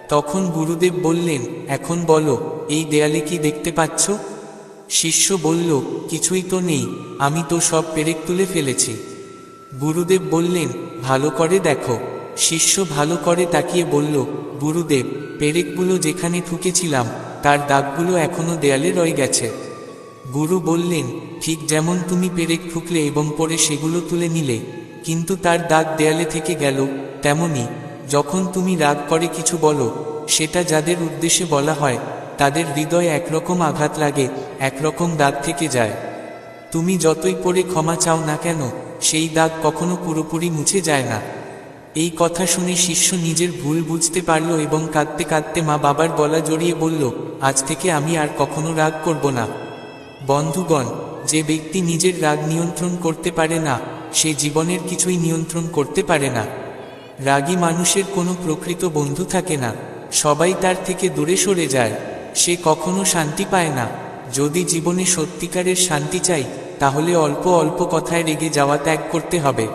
তখন গুরুদেব বললেন, এখন বলো, এই দেয়ালে কি দেখতে পাচ্ছ? শিষ্য বলল, কিছুই তো নেই, আমি তো সব পেরেক তুলে ফেলেছি। গুরুদেব বললেন, ভালো করে দেখো। শিষ্য ভালো করে তাকিয়ে বলল, গুরুদেব, পেরেকগুলো যেখানে ঠুকেছিলাম তার দাগগুলো এখনো দেয়ালে রয়ে গেছে। গুরু বললেন, ঠিক যেমন তুমি পেরেক ঠুকলে এবং পরে সেগুলো তুলে নিলে, কিন্তু তার দাগ দেয়ালে থেকে গেল, তেমনি যখন তুমি রাগ করে কিছু বলো সেটা যাদের উদ্দেশ্যে বলা হয় তাদের হৃদয়ে একরকম আঘাত লাগে, একরকম দাগ থেকে যায়। তুমি যতই পরে ক্ষমা চাও না কেন সেই দাগ কখনো পুরোপুরি মুছে যায় না। এই কথা শুনে শিষ্য নিজের ভুল বুঝতে পারল এবং কাঁদতে কাঁদতে মা বাবার গলা জড়িয়ে বলল, আজ থেকে আমি আর কখনো রাগ করব না। বন্ধুগণ, যে ব্যক্তি নিজের রাগ নিয়ন্ত্রণ করতে পারে না, সে জীবনের কিছুই নিয়ন্ত্রণ করতে পারে না। রাগী মানুষের কোনো প্রকৃত বন্ধু থাকে না, সবাই তার থেকে দূরে সরে যায়। সে কখনো শান্তি পায় না। যদি জীবনে সত্যিকারের শান্তি চাই, তাহলে অল্প অল্প কথায় রেগে যাওয়া ত্যাগ করতে হবে।